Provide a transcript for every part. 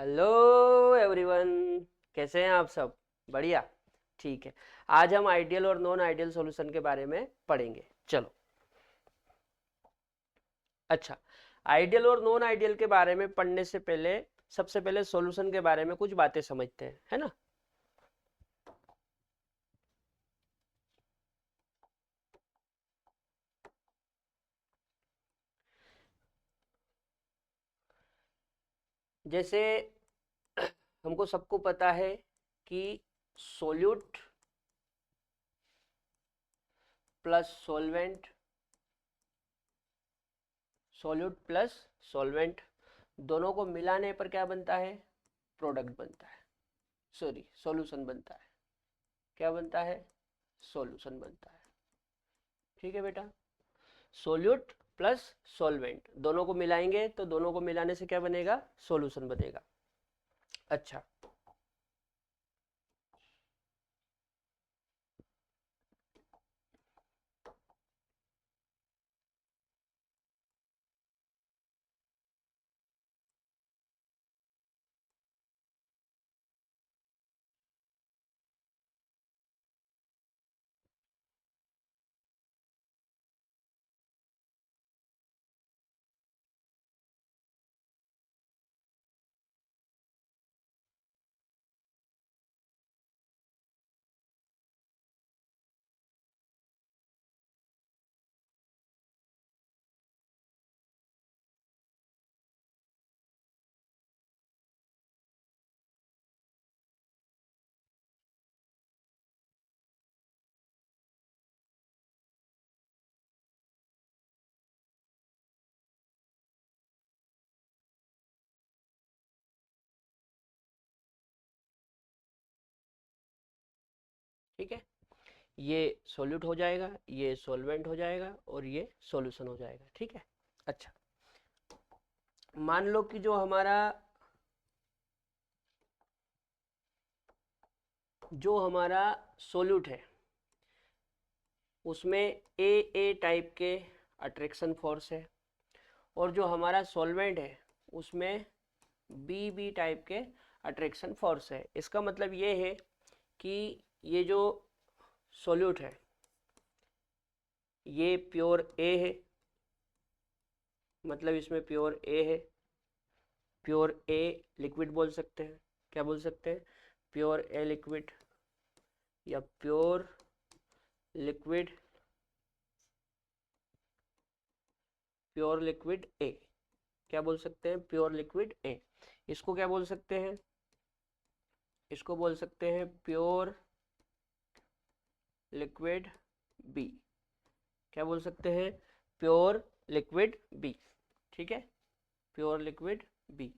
Hello everyone, कैसे हैं आप सब? बढ़िया। ठीक है। आज हम आइडियल और नॉन आइडियल सॉल्यूशन के बारे में पढ़ेंगे। चलो। अच्छा, आइडियल और नॉन आइडियल के बारे में पढ़ने से पहले सबसे पहले सॉल्यूशन के बारे में कुछ बातें समझते हैं, है ना। जैसे हमको सबको पता है कि solute plus solvent, solute plus solvent दोनों को मिलाने पर क्या बनता है? प्रोडक्ट बनता है। सॉरी, सॉल्यूशन बनता है। क्या बनता है? सॉल्यूशन बनता है। ठीक है बेटा। सोल्यूट प्लस सॉल्वेंट दोनों को मिलाएंगे तो दोनों को मिलाने से क्या बनेगा? सॉल्यूशन बनेगा। अच्छा, ठीक है। ये सॉल्यूट हो जाएगा, ये सॉल्वेंट हो जाएगा और ये सॉल्यूशन हो जाएगा। ठीक है। अच्छा, मान लो कि जो हमारा सॉल्यूट है उसमें ए टाइप के अट्रैक्शन फोर्स है, और जो हमारा सॉल्वेंट है उसमें बी टाइप के अट्रैक्शन फोर्स है। इसका मतलब ये है कि ये जो सॉल्यूट है ये प्योर ए है, मतलब इसमें प्योर ए है। प्योर ए लिक्विड बोल सकते हैं। क्या बोल सकते हैं? प्योर ए लिक्विड या pure liquid, pure liquid A. क्या बोल सकते हैं? Pure liquid A. इसको क्या बोल सकते हैं? इसको बोल सकते हैं प्योर लिक्विड बी। क्या बोल सकते हैं? Pure liquid B. ठीक है, प्योर लिक्विड बी।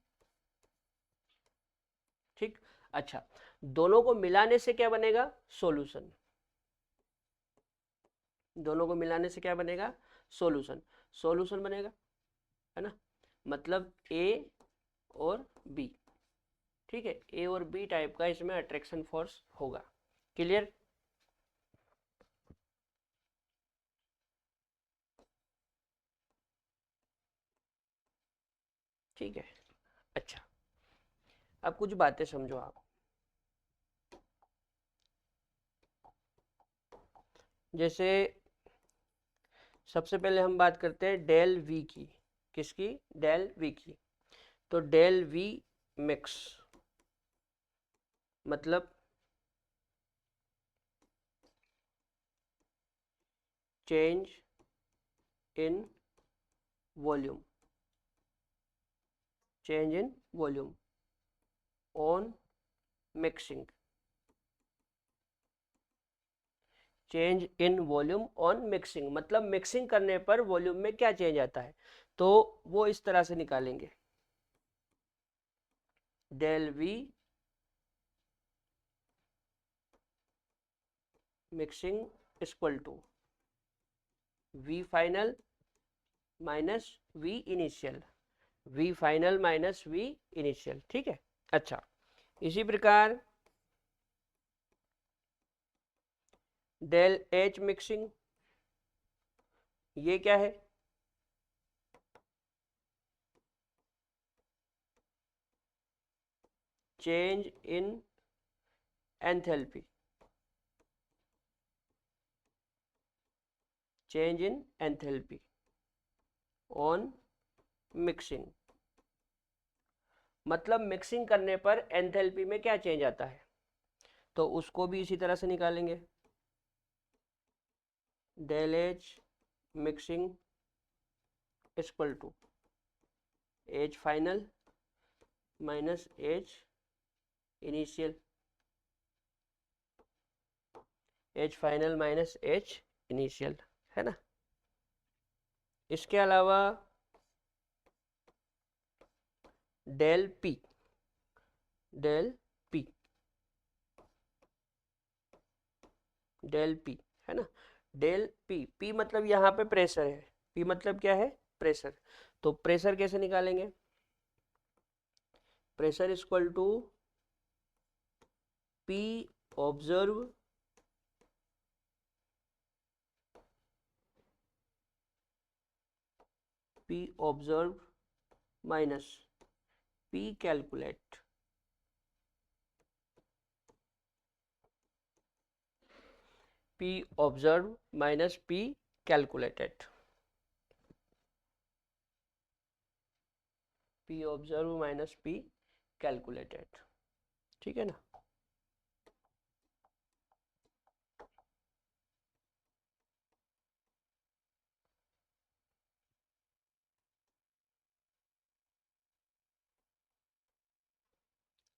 ठीक। अच्छा, दोनों को मिलाने से क्या बनेगा? सॉल्यूशन। दोनों को मिलाने से क्या बनेगा? सॉल्यूशन। सॉल्यूशन बनेगा, है ना। मतलब ए और बी। ठीक है, ए और बी टाइप का इसमें अट्रैक्शन फोर्स होगा। क्लियर? ठीक है। अच्छा, अब कुछ बातें समझो आप। जैसे सबसे पहले हम बात करते हैं डेल वी की। किसकी? डेल वी की। तो डेल वी मिक्स मतलब change in volume, change in volume on mixing. Change in volume on mixing मतलब मिक्सिंग करने पर वॉल्यूम में क्या चेंज आता है, तो वो इस तरह से निकालेंगे। Del V mixing equal to V final minus V initial. V final minus V initial. ठीक है। अच्छा, इसी प्रकार डेल एच मिक्सिंग, ये क्या है? change in enthalpy, change in enthalpy on mixing, मतलब मिक्सिंग करने पर एंथैल्पी में क्या चेंज आता है, तो उसको भी इसी तरह से निकालेंगे। Del H mixing equal to H final minus H initial, H final minus H initial, है ना। इसके अलावा del P, del P, del P, है ना। डेल पी, पी मतलब यहाँ पे प्रेशर है, पी मतलब क्या है, प्रेशर। तो प्रेशर कैसे निकालेंगे, pressure equal to P observe P observe minus P calculate, P observe minus P calculated, P observe minus P calculated, ठीक है ना।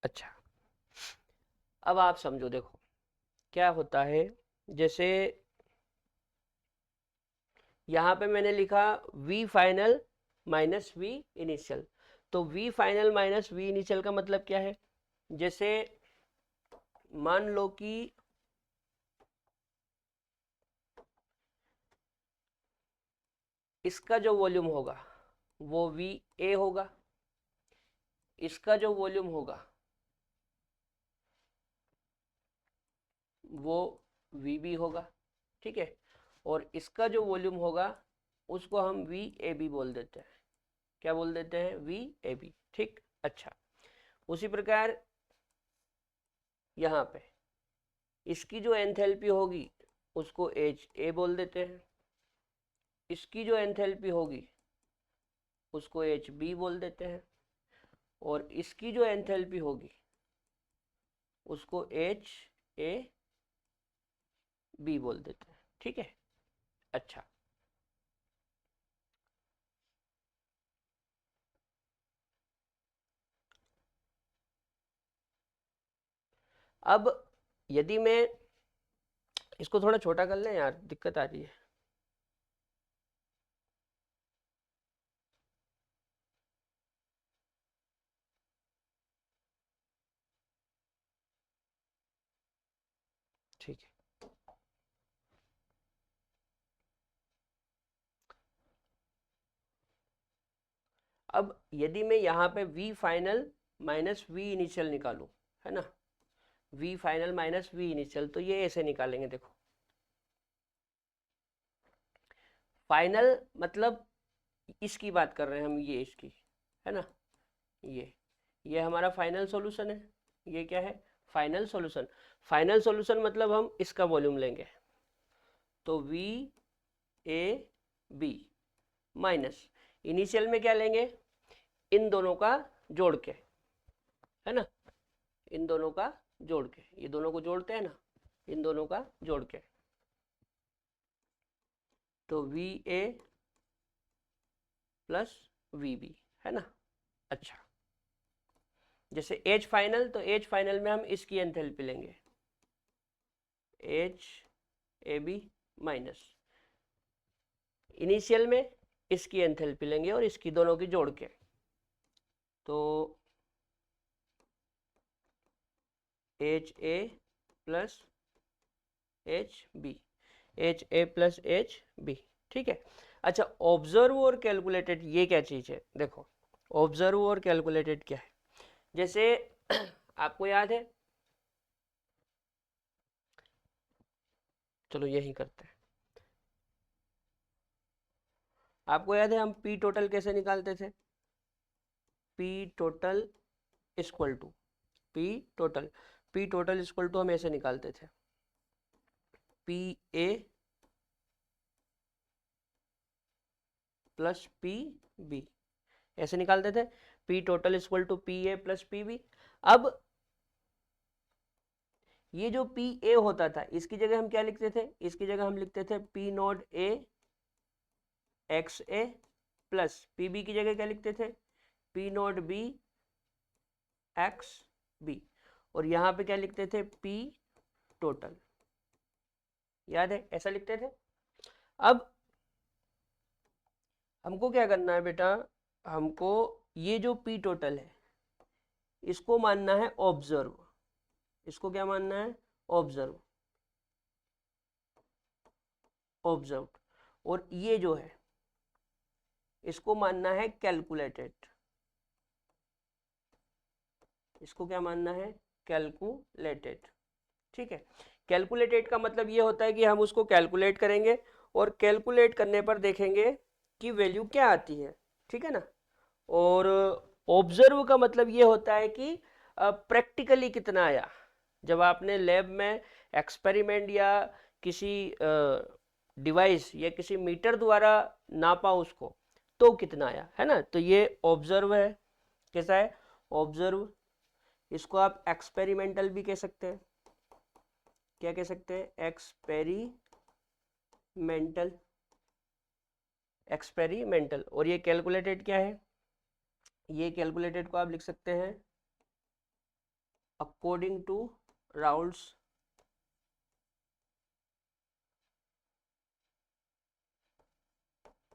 अच्छा, अब आप समझो, देखो क्या होता है, जैसे यहाँ पे मैंने लिखा v final minus v initial, तो v final minus v initial का मतलब क्या है, जैसे मान लो कि इसका जो वॉल्यूम होगा वो वी ए होगा, इसका जो वॉल्यूम होगा वो वी बी होगा, ठीक है, और इसका जो वॉल्यूम होगा उसको हम वी ए बी बोल देते हैं, क्या बोल देते हैं, वी ए बी, ठीक। अच्छा, उसी प्रकार यहाँ पे इसकी जो एंथैल्पी होगी उसको एच ए बोल देते हैं, इसकी जो एंथैल्पी होगी उसको एच बी बोल देते हैं, और इसकी जो एंथैल्पी होगी उसको एच ए बी बोल देते हैं, ठीक है। अच्छा, अब यदि मैं इसको थोड़ा छोटा कर लें यार, दिक्कत आ रही है। ठीक है, अब यदि मैं यहाँ पे v final minus v initial निकालूं, है ना, v final minus v initial, तो ये ऐसे निकालेंगे, देखो फाइनल मतलब इसकी बात कर रहे हैं हम, ये इसकी, है ना, ये हमारा फाइनल सॉल्यूशन है, ये क्या है, फाइनल सॉल्यूशन। फाइनल सॉल्यूशन मतलब हम इसका वॉल्यूम लेंगे, तो v a b minus initial में क्या लेंगे, इन दोनों का जोड़ के, है ना, इन दोनों का जोड़ के, ये दोनों को जोड़ते हैं ना, इन दोनों का जोड़ के, तो V A plus V B, है ना। अच्छा, जैसे एच फाइनल, तो एच फाइनल में हम इसकी एंथैल्पी लेंगे, H A B minus initial में इसकी एंथैल्पी लेंगे और इसकी दोनों की जोड़ के, तो H A plus H B, H A plus H B, ठीक है। अच्छा, ऑब्जर्व और कैलकुलेटेड ये क्या चीज़ है, देखो ऑब्जर्व और कैलकुलेटेड क्या है, जैसे आपको याद है, चलो यही करते हैं, आपको याद है हम पी टोटल कैसे निकालते थे, P total equal to P total, P total equal to हम ऐसे निकालते थे, P A plus P B, ऐसे निकालते थे, P total equal to P A plus P B. अब ये जो पी ए होता था इसकी जगह हम क्या लिखते थे, इसकी जगह हम लिखते थे P naught A X A plus P B की जगह क्या लिखते थे, P naught B X B, और यहाँ पे क्या लिखते थे, पी टोटल, याद है ऐसा लिखते थे। अब हमको क्या करना है बेटा, हमको ये जो पी टोटल है इसको मानना है ऑब्जर्व, इसको क्या मानना है, ऑब्जर्व, ऑब्जर्व, और ये जो है इसको मानना है कैलकुलेटेड, इसको क्या मानना है, कैलकुलेटेड। ठीक है, कैलकुलेटेड का मतलब ये होता है कि हम उसको कैलकुलेट करेंगे और कैलकुलेट करने पर देखेंगे कि वैल्यू क्या आती है, ठीक है ना। और ऑब्जर्व का मतलब ये होता है कि प्रैक्टिकली कितना आया, जब आपने लैब में एक्सपेरिमेंट या किसी डिवाइस या किसी मीटर द्वारा नापा उसको तो कितना आया, है ना। तो ये ऑब्जर्व है, कैसा है, ऑब्जर्व। इसको आप एक्सपेरिमेंटल भी कह सकते हैं, क्या कह सकते हैं, एक्सपेरिमेंटल, एक्सपेरिमेंटल। और ये कैलकुलेटेड क्या है, ये कैलकुलेटेड को आप लिख सकते हैं according to Raoult's,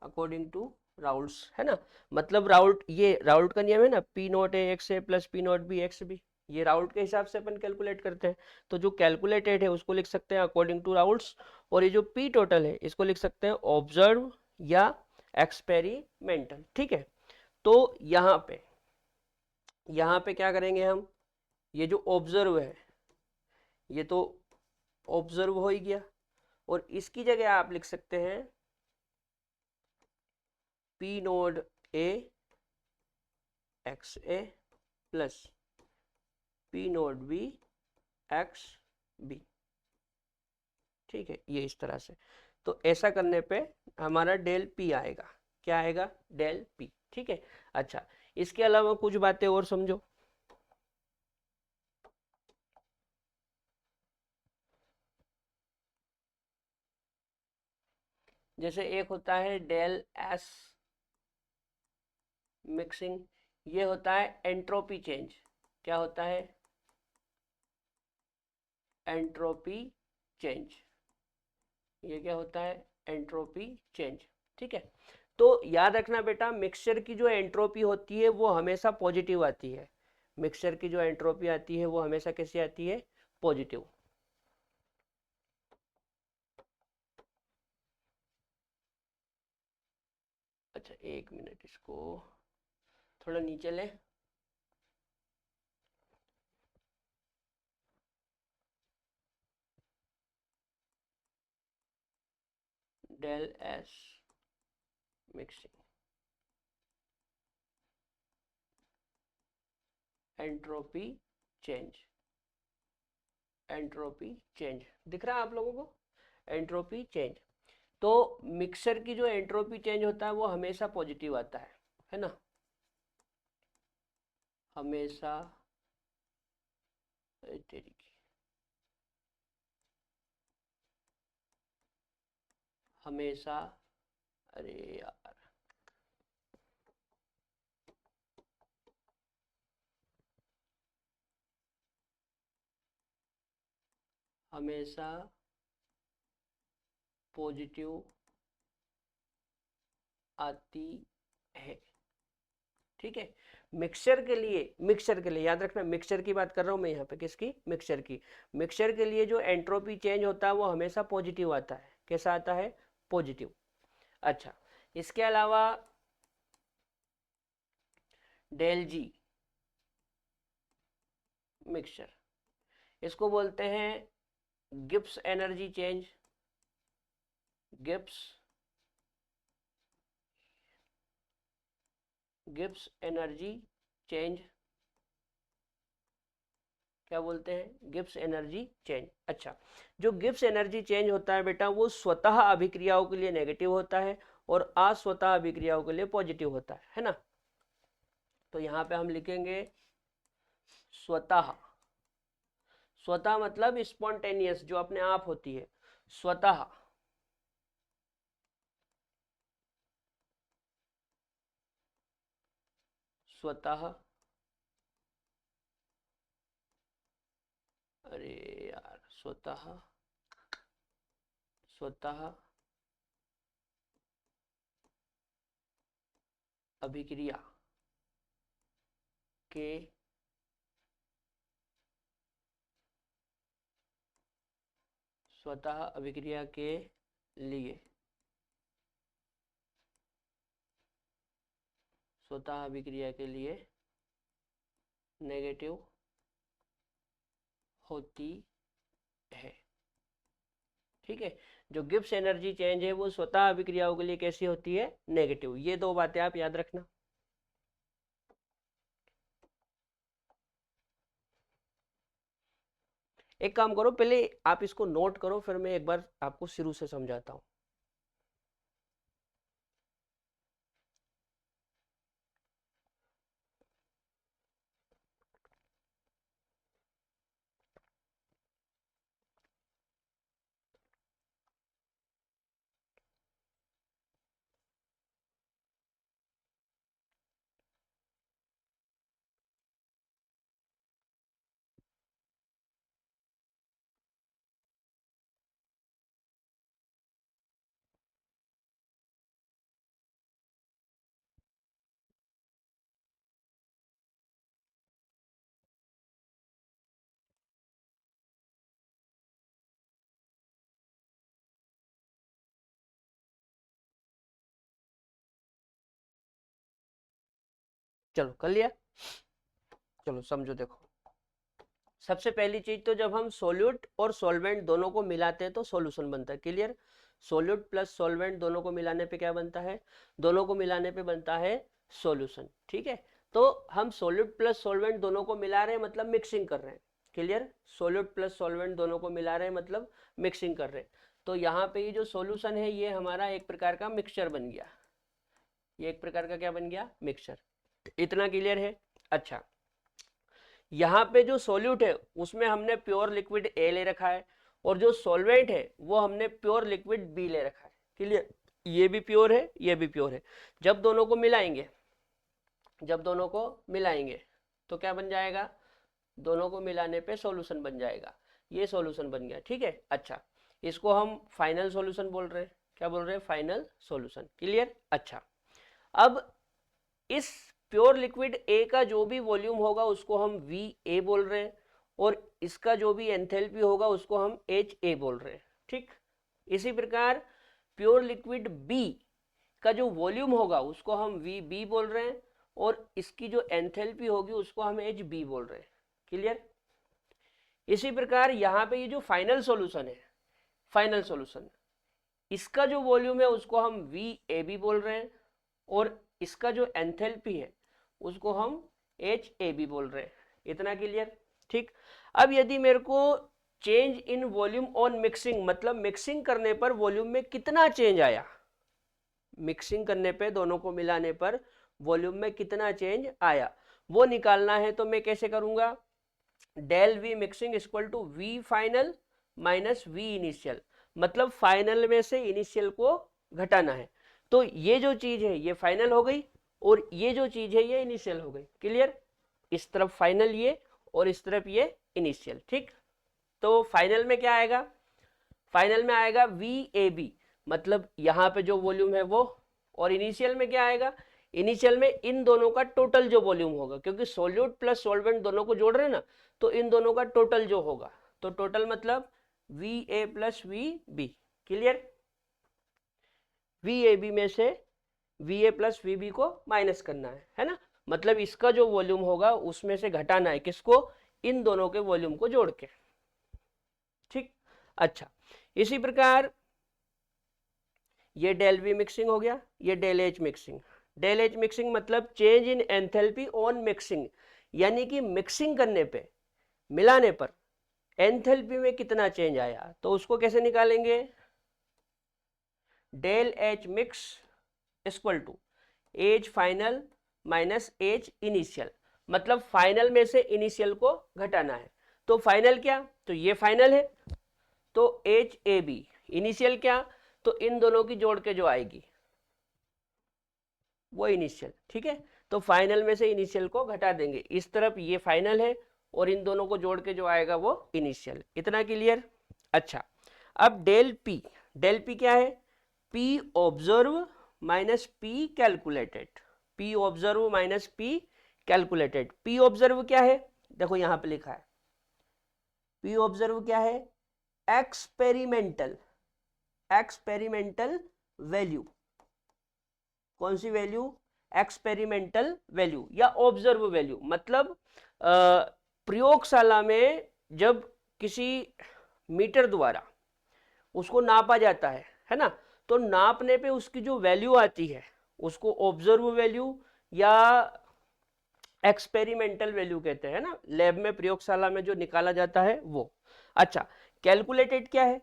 according to Raoult's, है ना। मतलब राउल्ट, ये राउल्ट का नियम है ना, P naught A X A plus P naught B X B, ये राउल्ट के हिसाब से अपन कैलकुलेट करते हैं। तो जो कैलकुलेटेड है उसको लिख सकते हैं अकॉर्डिंग टू राउल्स, और ये जो पी टोटल है इसको लिख सकते हैं ऑब्जर्व या एक्सपेरिमेंटल, ठीक है। तो यहाँ पे क्या करेंगे हम, ये जो ऑब्जर्व है ये तो ऑब्जर्व हो ही गया, और इसकी जगह आप लिख सकते हैं P naught A X A plus P naught B X B, ठीक है, ये इस तरह से। तो ऐसा करने पे हमारा डेल पी आएगा, क्या आएगा, डेल पी, ठीक है। अच्छा, इसके अलावा कुछ बातें और समझो। जैसे एक होता है डेल एस मिक्सिंग, ये होता है एंट्रोपी चेंज, क्या होता है, एंट्रोपी चेंज, ये क्या होता है, एंट्रोपी चेंज, ठीक है। तो याद रखना बेटा, मिक्सचर की जो एंट्रोपी होती है वो हमेशा पॉजिटिव आती है, मिक्सचर की जो एंट्रोपी आती है वो हमेशा कैसी आती है, पॉजिटिव। अच्छा एक मिनट, इसको थोड़ा नीचे ले, del S mixing entropy change, entropy change दिख रहा है आप लोगों को, एंट्रोपी चेंज। तो मिक्सर की जो एंट्रोपी चेंज होता है वो हमेशा पॉजिटिव आता है ना, हमेशा, तेरी की, हमेशा, अरे यार, हमेशा पॉजिटिव आती है, ठीक है। मिक्सचर के लिए याद रखना, मिक्सचर की बात कर रहा हूं मैं यहाँ पे, किसकी, मिक्सचर की। मिक्सचर के लिए जो एंट्रोपी चेंज होता है वो हमेशा पॉजिटिव आता है, कैसा आता है, पॉजिटिव। अच्छा, इसके अलावा डेल जी मिक्सचर, इसको बोलते हैं Gibbs energy change, Gibbs, Gibbs energy change, क्या बोलते हैं, गिब्स एनर्जी चेंज। अच्छा, जो गिब्स एनर्जी चेंज होता है बेटा वो स्वतः अभिक्रियाओं के लिए नेगेटिव होता है और अस्वतः अभिक्रियाओं के लिए पॉजिटिव होता है ना। तो यहाँ पे हम लिखेंगे स्वतः। स्वतः मतलब स्पॉन्टेनियस, जो अपने आप होती है, स्वतः। स्वतः, अरे यार, स्वतः, स्वतः अभिक्रिया के स्वतः अभिक्रिया के लिए, स्वतः अभिक्रिया के लिए नेगेटिव होती है। ठीक है, जो गिब्स एनर्जी चेंज है वो स्वतः अभिक्रियाओं के लिए कैसी होती है, नेगेटिव। ये दो बातें आप याद रखना। एक काम करो, पहले आप इसको नोट करो, फिर मैं एक बार आपको शुरू से समझाता हूं। चलो कर लिया। चलो समझो, देखो सबसे पहली चीज तो जब हम सोल्यूट और सॉल्वेंट दोनों को मिलाते हैं तो सॉल्यूशन बनता है। क्लियर, सोल्यूट प्लस सॉल्वेंट दोनों को मिलाने पे क्या बनता है, दोनों को मिलाने पे बनता है सॉल्यूशन। ठीक है, तो हम सोल्यूट प्लस सॉल्वेंट दोनों को मिला रहे हैं मतलब मिक्सिंग कर रहे हैं। क्लियर, सोल्यूट प्लस सॉल्वेंट दोनों को मिला रहे हैं मतलब मिक्सिंग कर रहे हैं। तो यहाँ पे ये जो सॉल्यूशन है ये हमारा एक प्रकार का मिक्सचर बन गया। ये एक प्रकार का क्या बन गया, मिक्सचर। इतना क्लियर है। अच्छा, यहाँ पे जो सॉल्यूट है उसमें हमने प्योर लिक्विड ए ले रखा है और जो सॉल्वेंट है वो हमने प्योर लिक्विड बी ले रखा है। क्लियर, ये भी प्योर है, ये भी प्योर है। जब दोनों को मिलाएंगे, जब दोनों को मिलाएंगे तो क्या बन जाएगा, दोनों को मिलाने पे सॉल्यूशन बन जाएगा। ये सॉल्यूशन बन गया। ठीक है, अच्छा, इसको हम फाइनल सॉल्यूशन बोल रहे हैं। क्या बोल रहे हैं, फाइनल सॉल्यूशन। क्लियर। अच्छा, अब इस प्योर लिक्विड ए का जो भी वॉल्यूम होगा उसको हम वी ए बोल रहे हैं और इसका जो भी एंथैल्पी होगा उसको हम एच ए बोल रहे हैं। ठीक, इसी प्रकार प्योर लिक्विड बी का जो वॉल्यूम होगा उसको हम वी बी बोल रहे हैं और इसकी जो एंथैल्पी होगी उसको हम एच बी बोल रहे हैं। क्लियर। इसी प्रकार यहाँ पे ये जो फाइनल सॉल्यूशन है, फाइनल सॉल्यूशन, इसका जो वॉल्यूम है उसको हम वी ए बी बोल रहे हैं और इसका जो एंथैल्पी है उसको हम एच ए बी बोल रहे हैं। इतना क्लियर। ठीक, अब यदि मेरे को change in volume on mixing, मतलब मिक्सिंग करने पर वॉल्यूम में कितना चेंज आया, मिक्सिंग करने पे दोनों को मिलाने पर वॉल्यूम में कितना चेंज आया वो निकालना है, तो मैं कैसे करूंगा, del V mixing equal to V final minus V initial, मतलब फाइनल में से इनिशियल को घटाना है। तो ये जो चीज है ये फाइनल हो गई और ये जो चीज है ये इनिशियल हो गई। क्लियर, इस तरफ फाइनल ये और इस तरफ ये इनिशियल। ठीक, तो फाइनल में क्या आएगा, फाइनल में आएगा वी ए बी, मतलब यहाँ पे जो वॉल्यूम है वो, और इनिशियल में क्या आएगा, इनिशियल में इन दोनों का टोटल जो वॉल्यूम होगा, क्योंकि सोल्यूट प्लस सॉल्वेंट दोनों को जोड़ रहे हैं ना, तो इन दोनों का टोटल जो होगा, तो टोटल मतलब V A plus V B. Clear, V A B में से V A plus V B को माइनस करना है ना, मतलब इसका जो वॉल्यूम होगा उसमें से घटाना है किसको, इन दोनों के वॉल्यूम को जोड़ के। ठीक, अच्छा, इसी प्रकार ये डेल वी मिक्सिंग हो गया, ये del H mixing. Del H mixing मतलब change in enthalpy on mixing, यानी कि मिक्सिंग करने पे मिलाने पर एंथैल्पी में कितना चेंज आया, तो उसको कैसे निकालेंगे, del H mix equal to H final minus H initial, मतलब फाइनल में से इनिशियल को घटाना है। तो फाइनल क्या, तो ये फाइनल है, तो एच ए बी, इनिशियल क्या, तो इन दोनों की जोड़ के जो आएगी वो इनिशियल, ठीक है। तो फाइनल में से इनिशियल को घटा देंगे, इस तरफ ये फाइनल है और इन दोनों को जोड़ के जो आएगा वो इनिशियल। इतना क्लियर। अच्छा, अब डेल पी क्या है, P observe minus P calculated, P observe minus P calculated. P observe क्या है, देखो यहां पे लिखा है, पी ऑब्जर्व क्या है, एक्सपेरिमेंटल, एक्सपेरिमेंटल वैल्यू। कौन सी वैल्यू, एक्सपेरिमेंटल वैल्यू या ऑब्जर्व वैल्यू, मतलब प्रयोगशाला में जब किसी मीटर द्वारा उसको नापा जाता है ना, तो नापने पे उसकी जो वैल्यू आती है उसको ऑब्जर्व वैल्यू या एक्सपेरिमेंटल वैल्यू कहते हैं ना, लैब में प्रयोगशाला में जो निकाला जाता है वो। अच्छा, कैलकुलेटेड क्या है,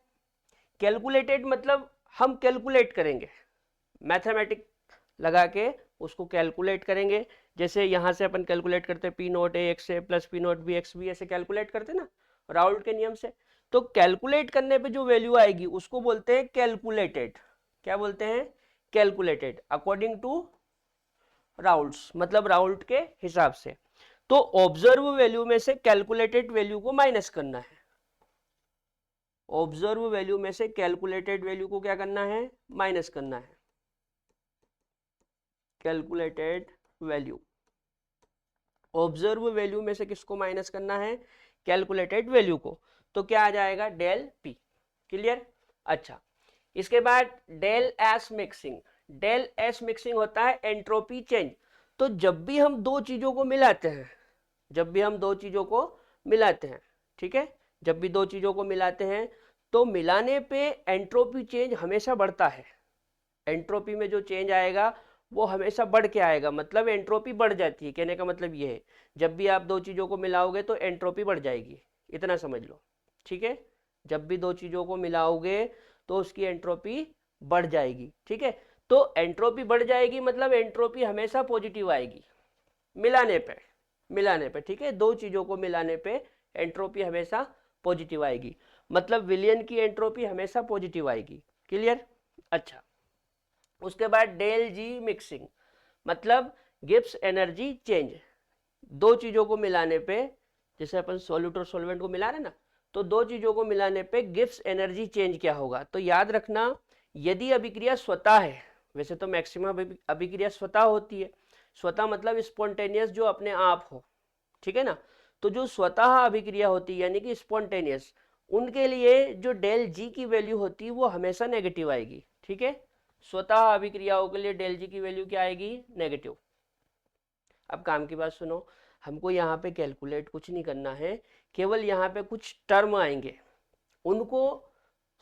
कैलकुलेटेड मतलब हम कैलकुलेट करेंगे, मैथमेटिक लगा के उसको कैलकुलेट करेंगे। जैसे यहां से अपन कैलकुलेट करते हैं P naught A X A plus P naught B X B, ऐसे कैलकुलेट करते हैं ना राउल्ट के नियम से। तो कैलकुलेट करने पे जो वैल्यू आएगी उसको बोलते हैं कैलकुलेटेड। क्या बोलते हैं, कैलकुलेटेड अकॉर्डिंग टू राउल्ट्स, मतलब राउल्ट के हिसाब से। तो ऑब्जर्व वैल्यू में से कैलकुलेटेड वैल्यू को माइनस करना है, ऑब्जर्व वैल्यू में से कैलकुलेटेड वैल्यू को क्या करना है, माइनस करना है, कैलकुलेटेड वैल्यू। ऑब्जर्व वैल्यू में से किसको माइनस करना है, कैलकुलेटेड वैल्यू को। तो क्या आ जाएगा, डेल पी। क्लियर। अच्छा, इसके बाद del S mixing, del S mixing होता है एंट्रोपी चेंज। तो जब भी हम दो चीजों को मिलाते हैं, जब भी हम दो चीजों को मिलाते हैं, ठीक है, जब भी दो चीजों को मिलाते हैं तो मिलाने पे एंट्रोपी चेंज हमेशा बढ़ता है। एंट्रोपी में जो चेंज आएगा वो हमेशा बढ़ के आएगा, मतलब एंट्रोपी बढ़ जाती है। कहने का मतलब ये है, जब भी आप दो चीज़ों को मिलाओगे तो एंट्रोपी बढ़ जाएगी, इतना समझ लो, ठीक है। जब भी दो चीज़ों को मिलाओगे तो उसकी एंट्रोपी बढ़ जाएगी, ठीक है। तो एंट्रोपी बढ़ जाएगी मतलब एंट्रोपी हमेशा पॉजिटिव आएगी मिलाने पे, मिलाने पे, ठीक है। दो चीज़ों को मिलाने पे एंट्रोपी हमेशा पॉजिटिव आएगी, मतलब विलयन की एंट्रोपी हमेशा पॉजिटिव आएगी। क्लियर। अच्छा, उसके बाद डेल जी मिक्सिंग, मतलब गिब्स एनर्जी चेंज। दो चीजों को मिलाने पे, जैसे अपन सॉल्यूट और सॉल्वेंट को मिला रहे ना, तो दो चीजों को मिलाने पे गिब्स एनर्जी चेंज क्या होगा, तो याद रखना, यदि अभिक्रिया स्वतः है, वैसे तो मैक्सिमम अभिक्रिया स्वतः होती है, स्वतः मतलब स्पॉन्टेनियस, जो अपने आप हो, ठीक है ना। तो जो स्वतः अभिक्रिया होती है यानी कि स्पॉन्टेनियस, उनके लिए जो डेल जी की वैल्यू होती है वो हमेशा नेगेटिव आएगी, ठीक है। स्वतः अभिक्रियाओं के लिए डेल जी की वैल्यू क्या आएगी, नेगेटिव। अब काम की बात सुनो, हमको यहाँ पे कैलकुलेट कुछ नहीं करना है, केवल यहाँ पे कुछ टर्म आएंगे, उनको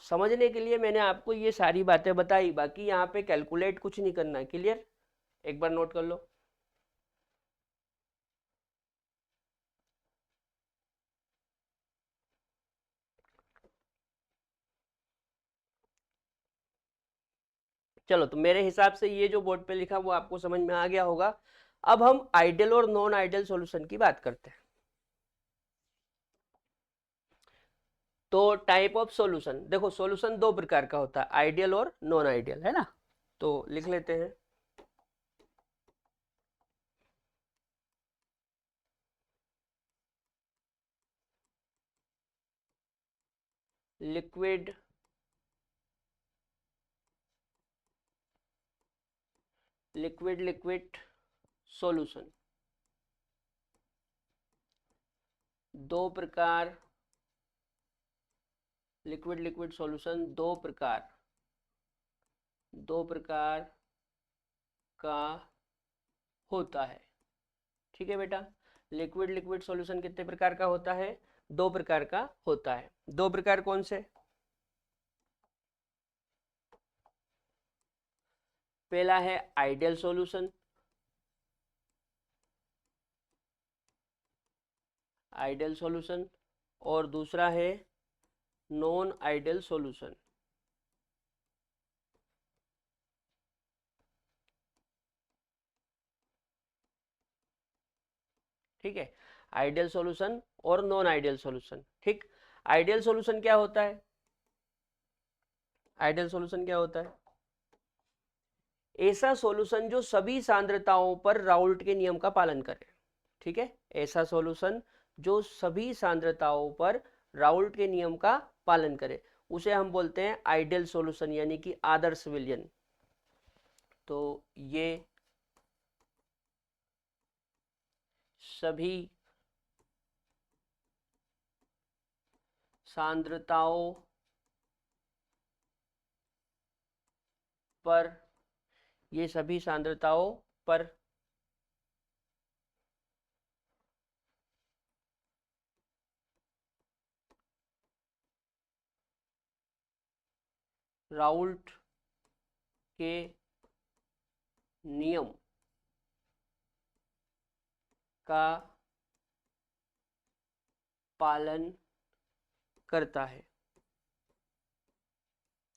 समझने के लिए मैंने आपको ये सारी बातें बताई, बाकी यहाँ पे कैलकुलेट कुछ नहीं करना है। क्लियर, एक बार नोट कर लो। चलो, तो मेरे हिसाब से ये जो बोर्ड पे लिखा वो आपको समझ में आ गया होगा। अब हम आइडियल और नॉन आइडियल सॉल्यूशन की बात करते हैं। तो टाइप ऑफ सॉल्यूशन, देखो सॉल्यूशन दो प्रकार का होता है, आइडियल और नॉन आइडियल, है ना। तो लिख लेते हैं, लिक्विड लिक्विड सॉल्यूशन, दो प्रकार, लिक्विड सॉल्यूशन दो प्रकार का होता है, ठीक है बेटा। लिक्विड सॉल्यूशन कितने प्रकार का होता है, दो प्रकार का होता है। दो प्रकार कौन से, पहला है आइडियल सॉल्यूशन, आइडियल सॉल्यूशन और दूसरा है नॉन आइडियल सॉल्यूशन। ठीक है, आइडियल सॉल्यूशन और नॉन आइडियल सॉल्यूशन। ठीक, आइडियल सॉल्यूशन क्या होता है? आइडियल सॉल्यूशन क्या होता है? ऐसा सॉल्यूशन जो सभी सांद्रताओं पर राउल्ट के नियम का पालन करे। ठीक है, ऐसा सॉल्यूशन जो सभी सांद्रताओं पर राउल्ट के नियम का पालन करे उसे हम बोलते हैं आइडियल सॉल्यूशन, यानी कि आदर्श विलयन। तो ये सभी सांद्रताओं पर, ये सभी सांद्रताओं पर राउल्ट के नियम का पालन करता है।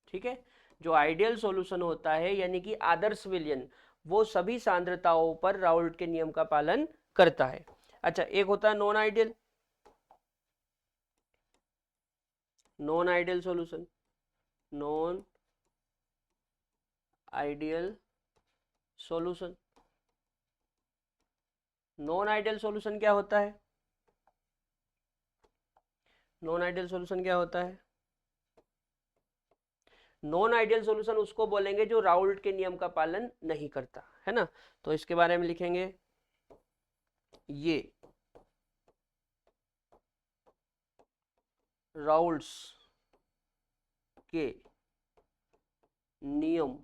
ठीक है, जो आइडियल सॉल्यूशन होता है यानी कि आदर्श विलयन, वो सभी सांद्रताओं पर राउल्ट के नियम का पालन करता है। अच्छा, एक होता है non ideal. Non ideal solution, non ideal solution. Non ideal solution क्या होता है? नॉन आइडियल सॉल्यूशन क्या होता है? नॉन आइडियल सॉल्यूशन उसको बोलेंगे जो राउल्ट के नियम का पालन नहीं करता है ना। तो इसके बारे में लिखेंगे ये राउल्ट्स के नियम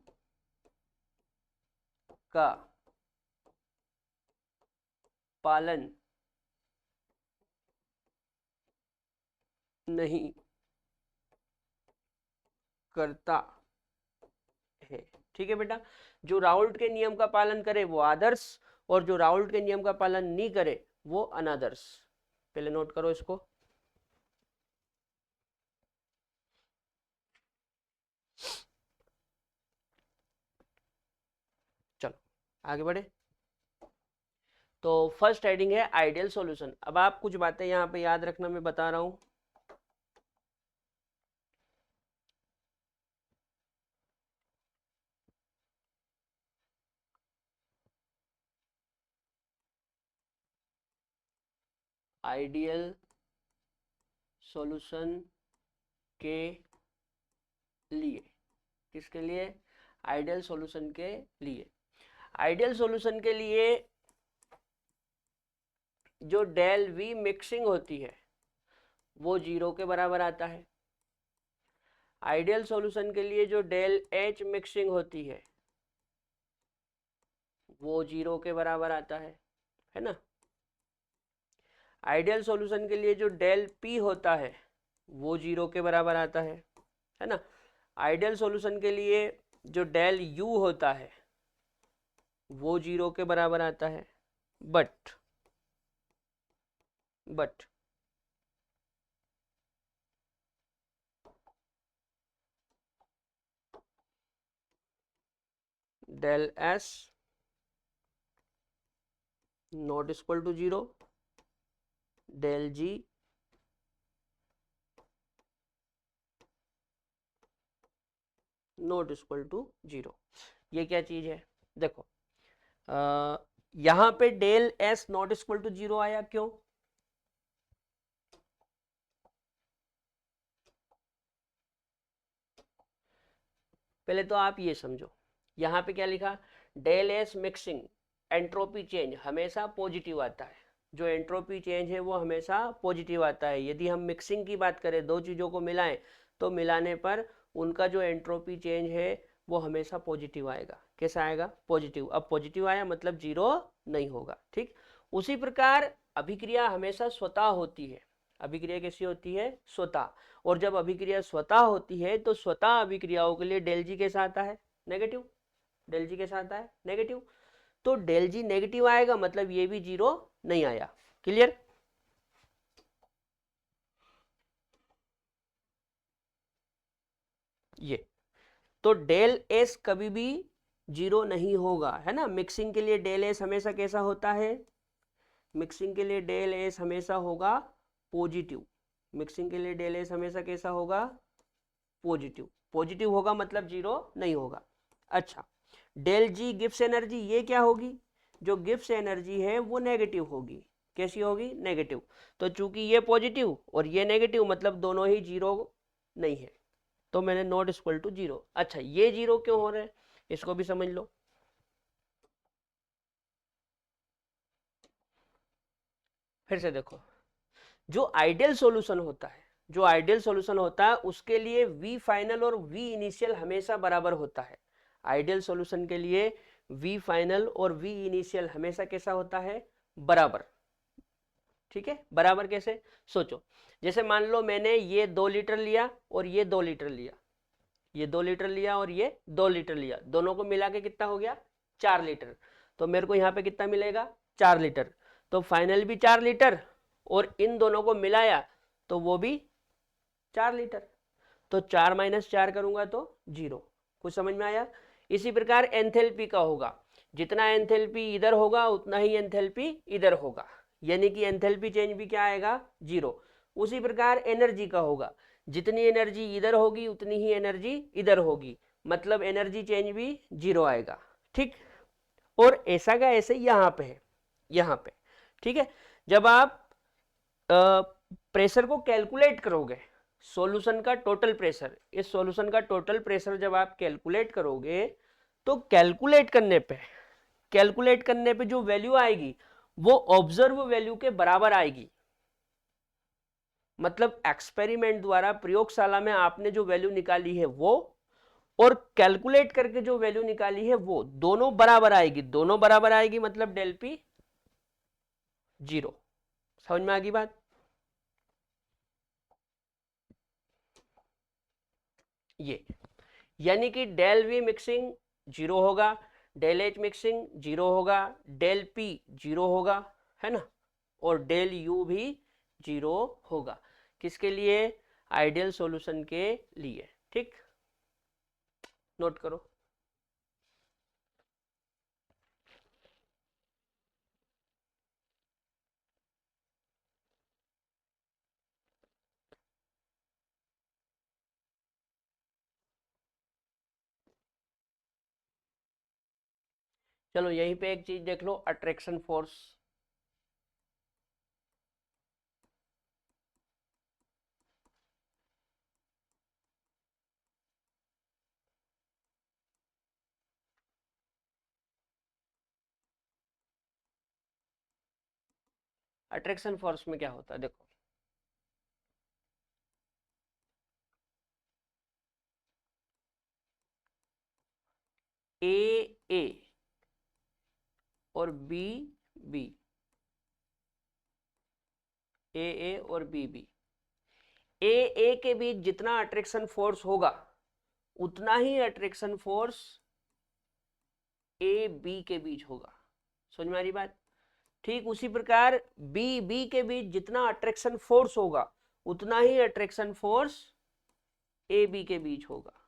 का पालन नहीं करता है। ठीक है बेटा, जो राउल्ट के नियम का पालन करे वो आदर्श, और जो राउल्ट के नियम का पालन नहीं करे वो अनादर्श। पहले नोट करो इसको। चलो आगे बढ़े। तो फर्स्ट हेडिंग है आइडियल सॉल्यूशन। अब आप कुछ बातें यहाँ पे याद रखना, मैं बता रहा हूं। आइडियल सॉल्यूशन के लिए, किसके लिए? आइडियल सॉल्यूशन के लिए। आइडियल सॉल्यूशन के लिए जो डेल वी मिक्सिंग होती है वो 0 के बराबर आता है। आइडियल सॉल्यूशन के लिए जो डेल एच मिक्सिंग होती है वो 0 के बराबर आता है ना। आइडियल सॉल्यूशन के लिए जो डेल पी होता है वो 0 के बराबर आता है ना। आइडियल सॉल्यूशन के लिए जो डेल यू होता है वो 0 के बराबर आता है। But del S not equal to 0, del G not equal to 0। ये क्या चीज है? देखो, यहां पे del S not equal to 0 आया, क्यों? पहले तो आप ये समझो, यहां पे क्या लिखा? Del S mixing, entropy change हमेशा पॉजिटिव आता है। जो एंट्रोपी चेंज है वो हमेशा पॉजिटिव आता है। यदि हम मिक्सिंग की बात करें, दो चीज़ों को मिलाएं, तो मिलाने पर उनका जो एंट्रोपी चेंज है वो हमेशा पॉजिटिव आएगा। कैसा आएगा? पॉजिटिव। अब पॉजिटिव आया मतलब 0 नहीं होगा। ठीक, उसी प्रकार अभिक्रिया हमेशा स्वतः होती है। अभिक्रिया कैसी होती है? स्वतः। और जब अभिक्रिया स्वतः होती है तो स्वतः अभिक्रियाओं के लिए डेल जी कैसा आता है? नेगेटिव। डेल जी कैसा आता है? नेगेटिव। तो डेल जी नेगेटिव आएगा मतलब ये भी 0 नहीं आया। क्लियर? ये तो डेल एस कभी भी जीरो नहीं होगा, है ना। मिक्सिंग के लिए डेल एस हमेशा कैसा होता है, मिक्सिंग के लिए डेल एस हमेशा होगा पॉजिटिव। मिक्सिंग के लिए डेल एस हमेशा कैसा होगा, पॉजिटिव। पॉजिटिव होगा मतलब जीरो नहीं होगा। अच्छा, डेल जी गिब्स एनर्जी, ये क्या होगी, जो गिब्स एनर्जी है वो नेगेटिव होगी। कैसी होगी, नेगेटिव। तो चूंकि ये पॉजिटिव और ये नेगेटिव मतलब दोनों ही जीरो नहीं है, तो मैंने नॉट इक्वल टू जीरो। अच्छा, ये जीरो क्यों हो रहे हैं इसको भी समझ लो। फिर से देखो, जो आइडियल सॉल्यूशन होता है, जो आइडियल सॉल्यूशन होता है उसके लिए वी फाइनल और वी इनिशियल हमेशा बराबर होता है। आइडियल सॉल्यूशन के लिए वी फाइनल और वी इनिशियल हमेशा कैसा होता है, बराबर। ठीक है, बराबर कैसे, सोचो। जैसे मान लो मैंने ये 2 लीटर लिया और ये 2 लीटर लिया, ये 2 लीटर लिया और ये 2 लीटर लिया, दोनों को मिला के कितना हो गया, 4 लीटर। तो मेरे को यहाँ पे कितना मिलेगा, 4 लीटर। तो फाइनल भी 4 लीटर और इन दोनों को मिलाया तो वो भी 4 लीटर। तो 4 - 4 करूंगा तो जीरो। कुछ समझ में आया। इसी प्रकार एंथैल्पी का होगा, जितना एंथैल्पी इधर होगा उतना ही एंथैल्पी इधर होगा, यानी कि एंथैल्पी चेंज भी क्या आएगा, जीरो। उसी प्रकार एनर्जी का होगा, जितनी एनर्जी इधर होगी उतनी ही एनर्जी इधर होगी, मतलब एनर्जी चेंज भी जीरो आएगा। ठीक, और ऐसा का ऐसे यहाँ पे है, यहाँ पे। ठीक है, जब आप प्रेशर को कैलकुलेट करोगे, सॉल्यूशन का टोटल प्रेशर, इस सॉल्यूशन का टोटल प्रेशर जब आप कैलकुलेट करोगे तो कैलकुलेट करने पे जो वैल्यू आएगी वो ऑब्जर्व वैल्यू के बराबर आएगी। मतलब एक्सपेरिमेंट द्वारा प्रयोगशाला में आपने जो वैल्यू निकाली है वो, और कैलकुलेट करके जो वैल्यू निकाली है वो, दोनों बराबर आएगी। दोनों बराबर आएगी मतलब डेल पी जीरो। समझ में आ गई बात। ये यानी कि डेल वी मिक्सिंग जीरो होगा, डेल एच मिक्सिंग जीरो होगा, डेल पी जीरो होगा, है ना, और डेल यू भी जीरो होगा। किसके लिए, आइडियल सॉल्यूशन के लिए। ठीक, नोट करो। चलो यहीं पे एक चीज देख लो, अट्रैक्शन फोर्स। अट्रैक्शन फोर्स में क्या होता है, देखो, ए और बी बी, ए और बी ए के बीच जितना अट्रैक्शन फोर्स होगा उतना ही अट्रैक्शन फोर्स ए बी के बीच होगा। समझ में आ रही बात। ठीक उसी प्रकार बी बी के बीच जितना अट्रैक्शन फोर्स होगा उतना ही अट्रैक्शन फोर्स ए बी के बीच होगा।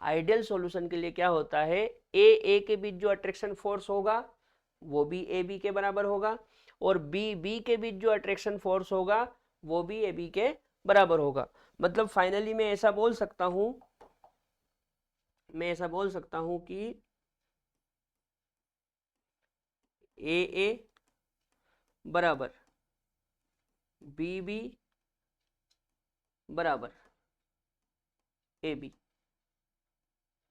आइडियल सॉल्यूशन के लिए क्या होता है, ए के बीच जो अट्रैक्शन फोर्स होगा वो भी ए बी के बराबर होगा, और बी बी के बीच जो अट्रैक्शन फोर्स होगा वो भी ए बी के बराबर होगा। मतलब फाइनली मैं ऐसा बोल सकता हूं, कि ए बराबर बी बी बराबर ए बी।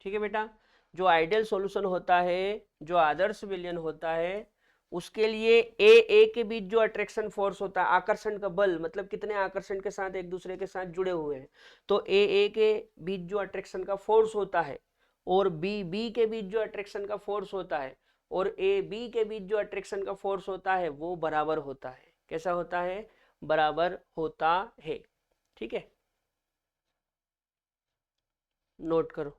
ठीक है बेटा, जो आइडियल सॉल्यूशन होता है, जो आदर्श विलयन होता है, उसके लिए ए के बीच जो अट्रैक्शन फोर्स होता है, आकर्षण का बल, मतलब कितने आकर्षण के साथ एक दूसरे के साथ जुड़े हुए हैं, तो ए के बीच जो अट्रैक्शन का फोर्स होता है और बी बी के बीच जो अट्रैक्शन का फोर्स होता है और ए बी के बीच जो अट्रैक्शन का फोर्स होता है वो बराबर होता है। कैसा होता है, बराबर होता है। ठीक है, नोट करो।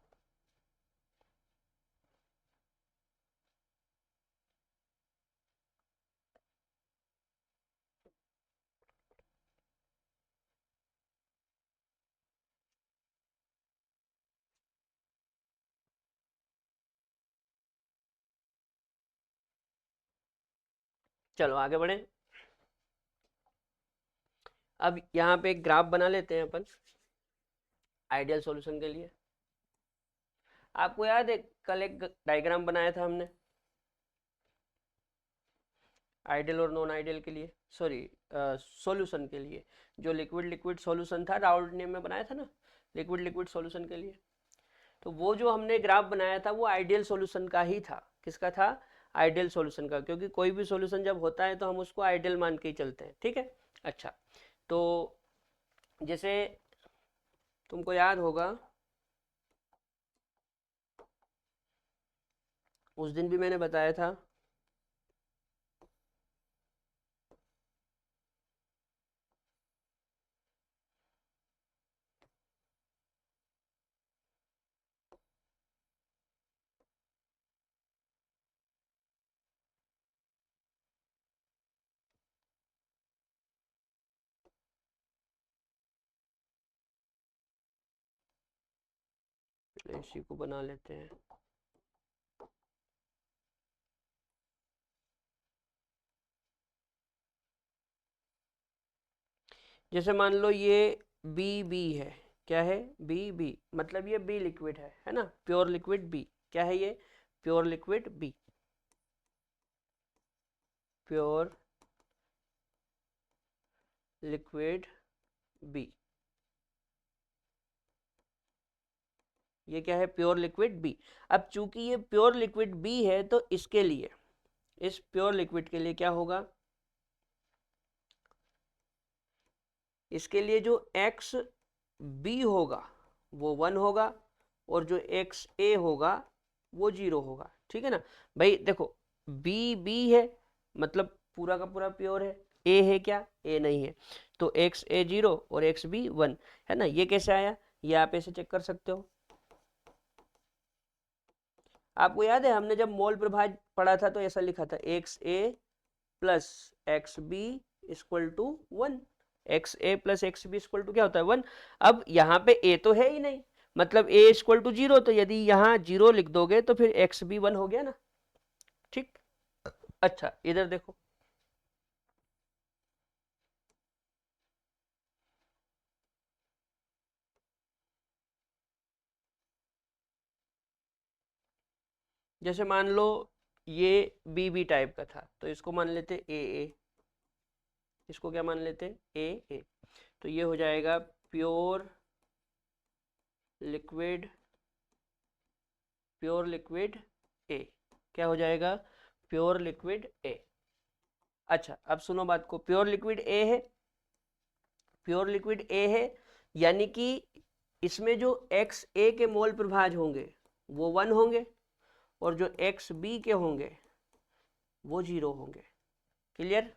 चलो आगे बढ़े। अब यहाँ पे एक ग्राफ बना लेते हैं अपन आइडियल सॉल्यूशन के लिए। आपको याद है कल एक डायग्राम बनाया था हमने आइडियल और नॉन आइडियल के लिए, सॉरी सॉल्यूशन के लिए, जो लिक्विड लिक्विड सॉल्यूशन था, राउल्ट ने में बनाया था ना लिक्विड लिक्विड सॉल्यूशन के लिए। तो वो जो हमने ग्राफ बनाया था वो आइडियल सॉल्यूशन का ही था। किसका था? आइडियल सॉल्यूशन का, क्योंकि कोई भी सॉल्यूशन जब होता है तो हम उसको आइडियल मान के ही चलते हैं, ठीक है। अच्छा, तो जैसे तुमको याद होगा उस दिन भी मैंने बताया था इसी को बना लेते हैं। जैसे मान लो ये बी बी है, क्या है? बी बी, मतलब ये बी लिक्विड है ना, प्योर लिक्विड बी। क्या है ये? Pure liquid B, pure liquid B. ये क्या है? Pure liquid B. अब चूंकि ये प्योर लिक्विड बी है तो इसके लिए, इस प्योर लिक्विड के लिए क्या होगा? इसके लिए जो एक्स बी होगा वो 1 होगा और जो एक्स ए होगा वो 0 होगा, ठीक है ना। भाई देखो, बी बी है मतलब पूरा का पूरा प्योर है, ए है क्या? ए नहीं है। तो एक्स ए 0 और एक्स बी 1 है ना। ये कैसे आया? ये आप ऐसे चेक कर सकते हो। आपको याद है हमने जब मोल प्रभाव पढ़ा था तो ऐसा लिखा था X A plus X B equal to 1। X A plus X B equal to क्या होता है? 1। अब यहाँ पे ए तो है ही नहीं, मतलब ए इक्वल टू 0, तो यदि यहाँ 0 लिख दोगे तो फिर एक्स बी 1 हो गया ना, ठीक। अच्छा इधर देखो, जैसे मान लो ये बी बी टाइप का था तो इसको मान लेते ए ए, इसको क्या मान लेते? ए ए। तो ये हो जाएगा pure liquid, pure liquid A. क्या हो जाएगा? Pure liquid A. अच्छा अब सुनो बात को, प्योर लिक्विड ए है, प्योर लिक्विड ए है, यानी कि इसमें जो एक्स ए के मोल प्रभाज होंगे वो 1 होंगे और जो एक्स बी के होंगे वो 0 होंगे। क्लियर?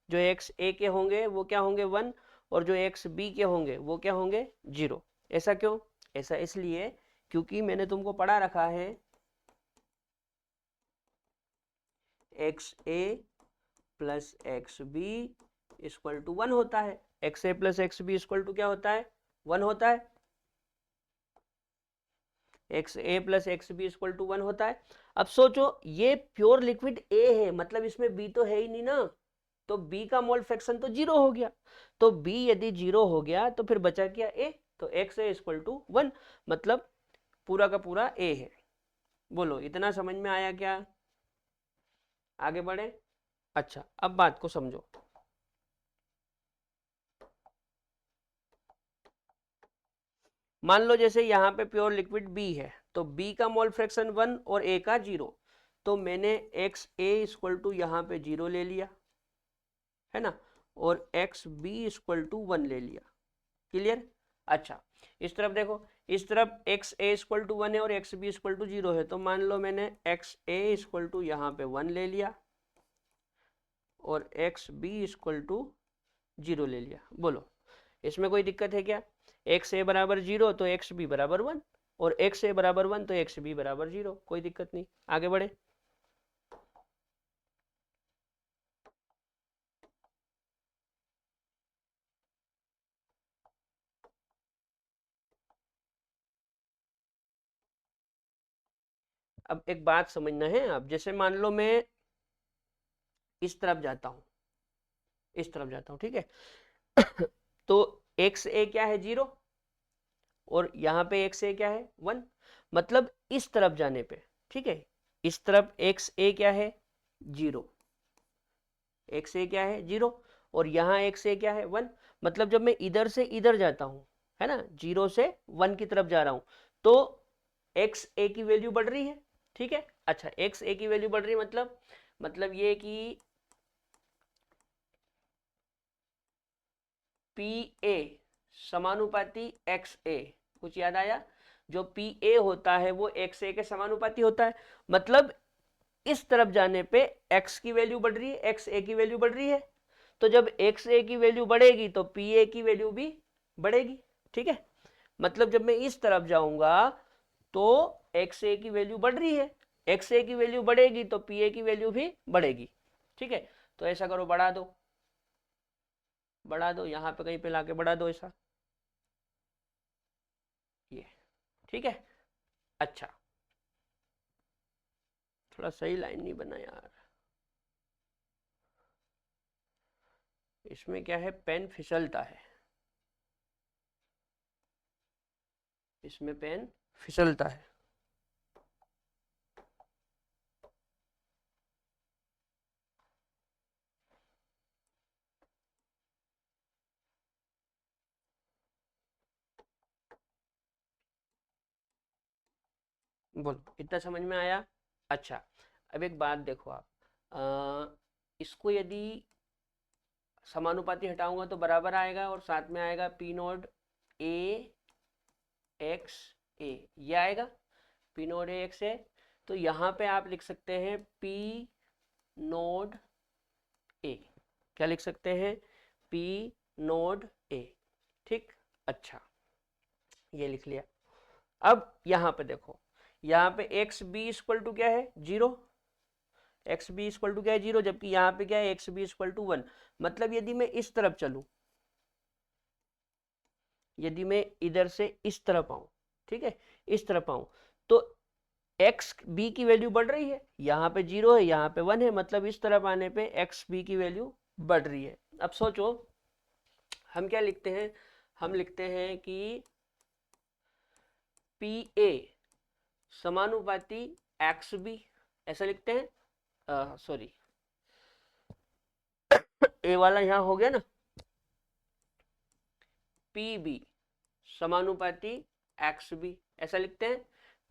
जो एक्स ए के होंगे वो क्या होंगे? 1। और जो एक्स बी के होंगे वो क्या होंगे? 0। ऐसा क्यों? ऐसा इसलिए क्योंकि मैंने तुमको पढ़ा रखा है X A plus X B equal to 1 होता है। X A plus X B equal to क्या होता है? 1 होता है। X A plus X B equal to 1 होता है। अब सोचो ये प्योर लिक्विड ए है, मतलब इसमें बी तो है ही नहीं ना, तो बी का मोल फ्रैक्शन तो 0 हो गया। तो बी यदि 0 हो गया तो फिर बचा क्या? ए। तो एक्स ए इक्वल टू 1, मतलब पूरा का पूरा ए है। बोलो इतना समझ में आया क्या? आगे बढ़े। अच्छा अब बात को समझो। मान लो जैसे यहाँ पे प्योर लिक्विड बी है तो बी का मोल फ्रैक्शन 1 और ए का 0, तो मैंने एक्स ए इक्वल टू यहाँ पे 0 ले लिया है ना, और एक्स बी इक्वल टू 1 ले लिया। क्लियर? अच्छा इस तरफ देखो, इस तरफ एक्स ए इक्वल टू 1 है और एक्स बी इक्वल टू 0 है, तो मान लो मैंने एक्स ए इक्वल टू यहाँ पे 1 ले लिया और एक्स बी इक्वल टू 0 ले लिया। बोलो इसमें कोई दिक्कत है क्या? एक्स ए बराबर 0 तो एक्स बी बराबर 1 और एक्स ए बराबर 1 तो एक्स बी बराबर 0, कोई दिक्कत नहीं। आगे बढ़े। अब एक बात समझना है, अब जैसे मान लो मैं इस तरफ जाता हूं, इस तरफ जाता हूं, ठीक है। तो एक्स ए क्या है 0 और यहाँ पे एक्स ए क्या है 1, मतलब इस तरफ जाने पे, ठीक है, इस तरफ एक्स ए क्या है 0, एक्स ए क्या है 0 और यहाँ एक्स ए क्या है 1, मतलब जब मैं इधर से इधर जाता हूँ, है ना, 0 से 1 की तरफ जा रहा हूँ, तो एक्स ए की वैल्यू बढ़ रही है, ठीक है। अच्छा, एक्स ए की वैल्यू बढ़ रही है मतलब ये कि पी ए समानुपाती एक्स ए, कुछ याद आया? जो पी ए होता है वो एक्स ए के समानुपाती होता है, मतलब इस तरफ जाने पे x की वैल्यू बढ़ रही है, एक्स ए की वैल्यू बढ़ रही है, तो जब एक्स ए की वैल्यू बढ़ेगी तो पी ए की वैल्यू भी बढ़ेगी, ठीक है। मतलब जब मैं इस तरफ जाऊंगा तो एक्स ए की वैल्यू बढ़ रही है, एक्स ए की वैल्यू बढ़ेगी तो पी ए की वैल्यू भी बढ़ेगी, ठीक है। तो ऐसा करो, बढ़ा दो, बढ़ा दो, यहाँ पे कहीं पे लाके बढ़ा दो ऐसा, ये, ठीक है। अच्छा, थोड़ा सही लाइन नहीं बना यार, इसमें क्या है, पेन फिसलता है, इसमें पेन फिसलता है। बोलो, इतना समझ में आया? अच्छा, अब एक बात देखो आप, इसको यदि समानुपाती हटाऊंगा तो बराबर आएगा और साथ में आएगा पी नोड ए एक्स ए, ये आएगा पी नोड ए एक्स ए। तो यहाँ पे आप लिख सकते हैं पी नोड ए, क्या लिख सकते हैं, पी नोड ए, ठीक। अच्छा, ये लिख लिया। अब यहाँ पे देखो, यहाँ पे एक्स बी इक्वल टू क्या है 0, एक्स बी इक्वल टू क्या है 0, जबकि यहाँ पे क्या है एक्स बी इक्वल टू 1, मतलब यदि मैं इस तरफ चलूं, यदि मैं इधर से इस तरफ आऊं, ठीक है, इस तरफ आऊं, तो एक्स बी की वैल्यू बढ़ रही है, यहाँ पे 0 है, यहाँ पे 1 है, मतलब इस तरफ आने पे एक्स बी की वैल्यू बढ़ रही है। अब सोचो, हम क्या लिखते हैं, हम लिखते हैं कि पी ए समानुपाती एक्स बी, ऐसा लिखते हैं, सॉरी, ए वाला यहाँ हो गया ना, पी बी समानुपाती एक्स बी, ऐसा लिखते हैं,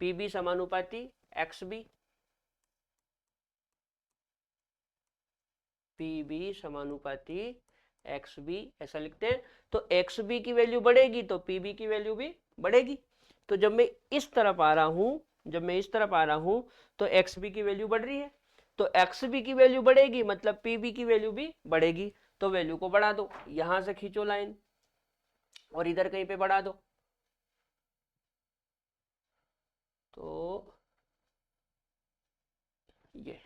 पी बी समानुपाती एक्स बी, पी बी समानुपाती एक्स बी, ऐसा लिखते हैं। तो एक्स बी की वैल्यू बढ़ेगी तो पी बी की वैल्यू भी बढ़ेगी। तो जब मैं इस तरफ आ रहा हूं, जब मैं इस तरफ आ रहा हूं तो एक्स बी की वैल्यू बढ़ रही है, तो एक्स बी की वैल्यू बढ़ेगी मतलब पी बी की वैल्यू भी बढ़ेगी, तो वैल्यू को बढ़ा दो, यहां से खींचो लाइन और इधर कहीं पे बढ़ा दो, तो ये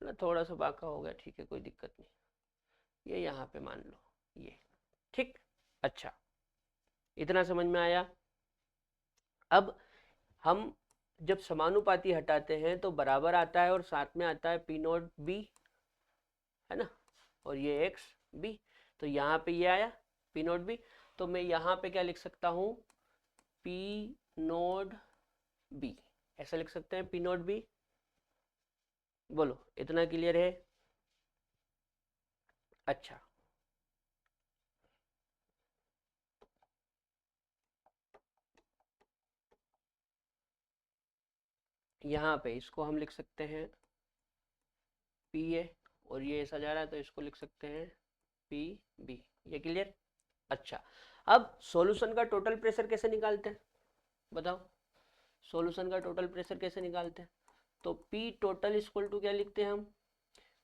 ना थोड़ा सा बाका हो गया, ठीक है, कोई दिक्कत नहीं, ये यहाँ पे मान लो, ये, ठीक। अच्छा, इतना समझ में आया? अब हम जब समानुपाती हटाते हैं तो बराबर आता है और साथ में आता है पी नोट बी, है ना, और ये एक्स बी, तो यहाँ पे ये आया पी नोट बी, तो मैं यहाँ पे क्या लिख सकता हूँ, पी नोट बी, ऐसा लिख सकते हैं, पी नोट बी। बोलो, इतना क्लियर है? अच्छा, यहाँ पे इसको हम लिख सकते हैं पी ए, और ये ऐसा जा रहा है तो इसको लिख सकते हैं पी बी, ये क्लियर? अच्छा, अब सॉल्यूशन का टोटल प्रेशर कैसे निकालते हैं, बताओ, सॉल्यूशन का टोटल प्रेशर कैसे निकालते हैं? तो पी टोटल इक्वल टू क्या लिखते हैं हम,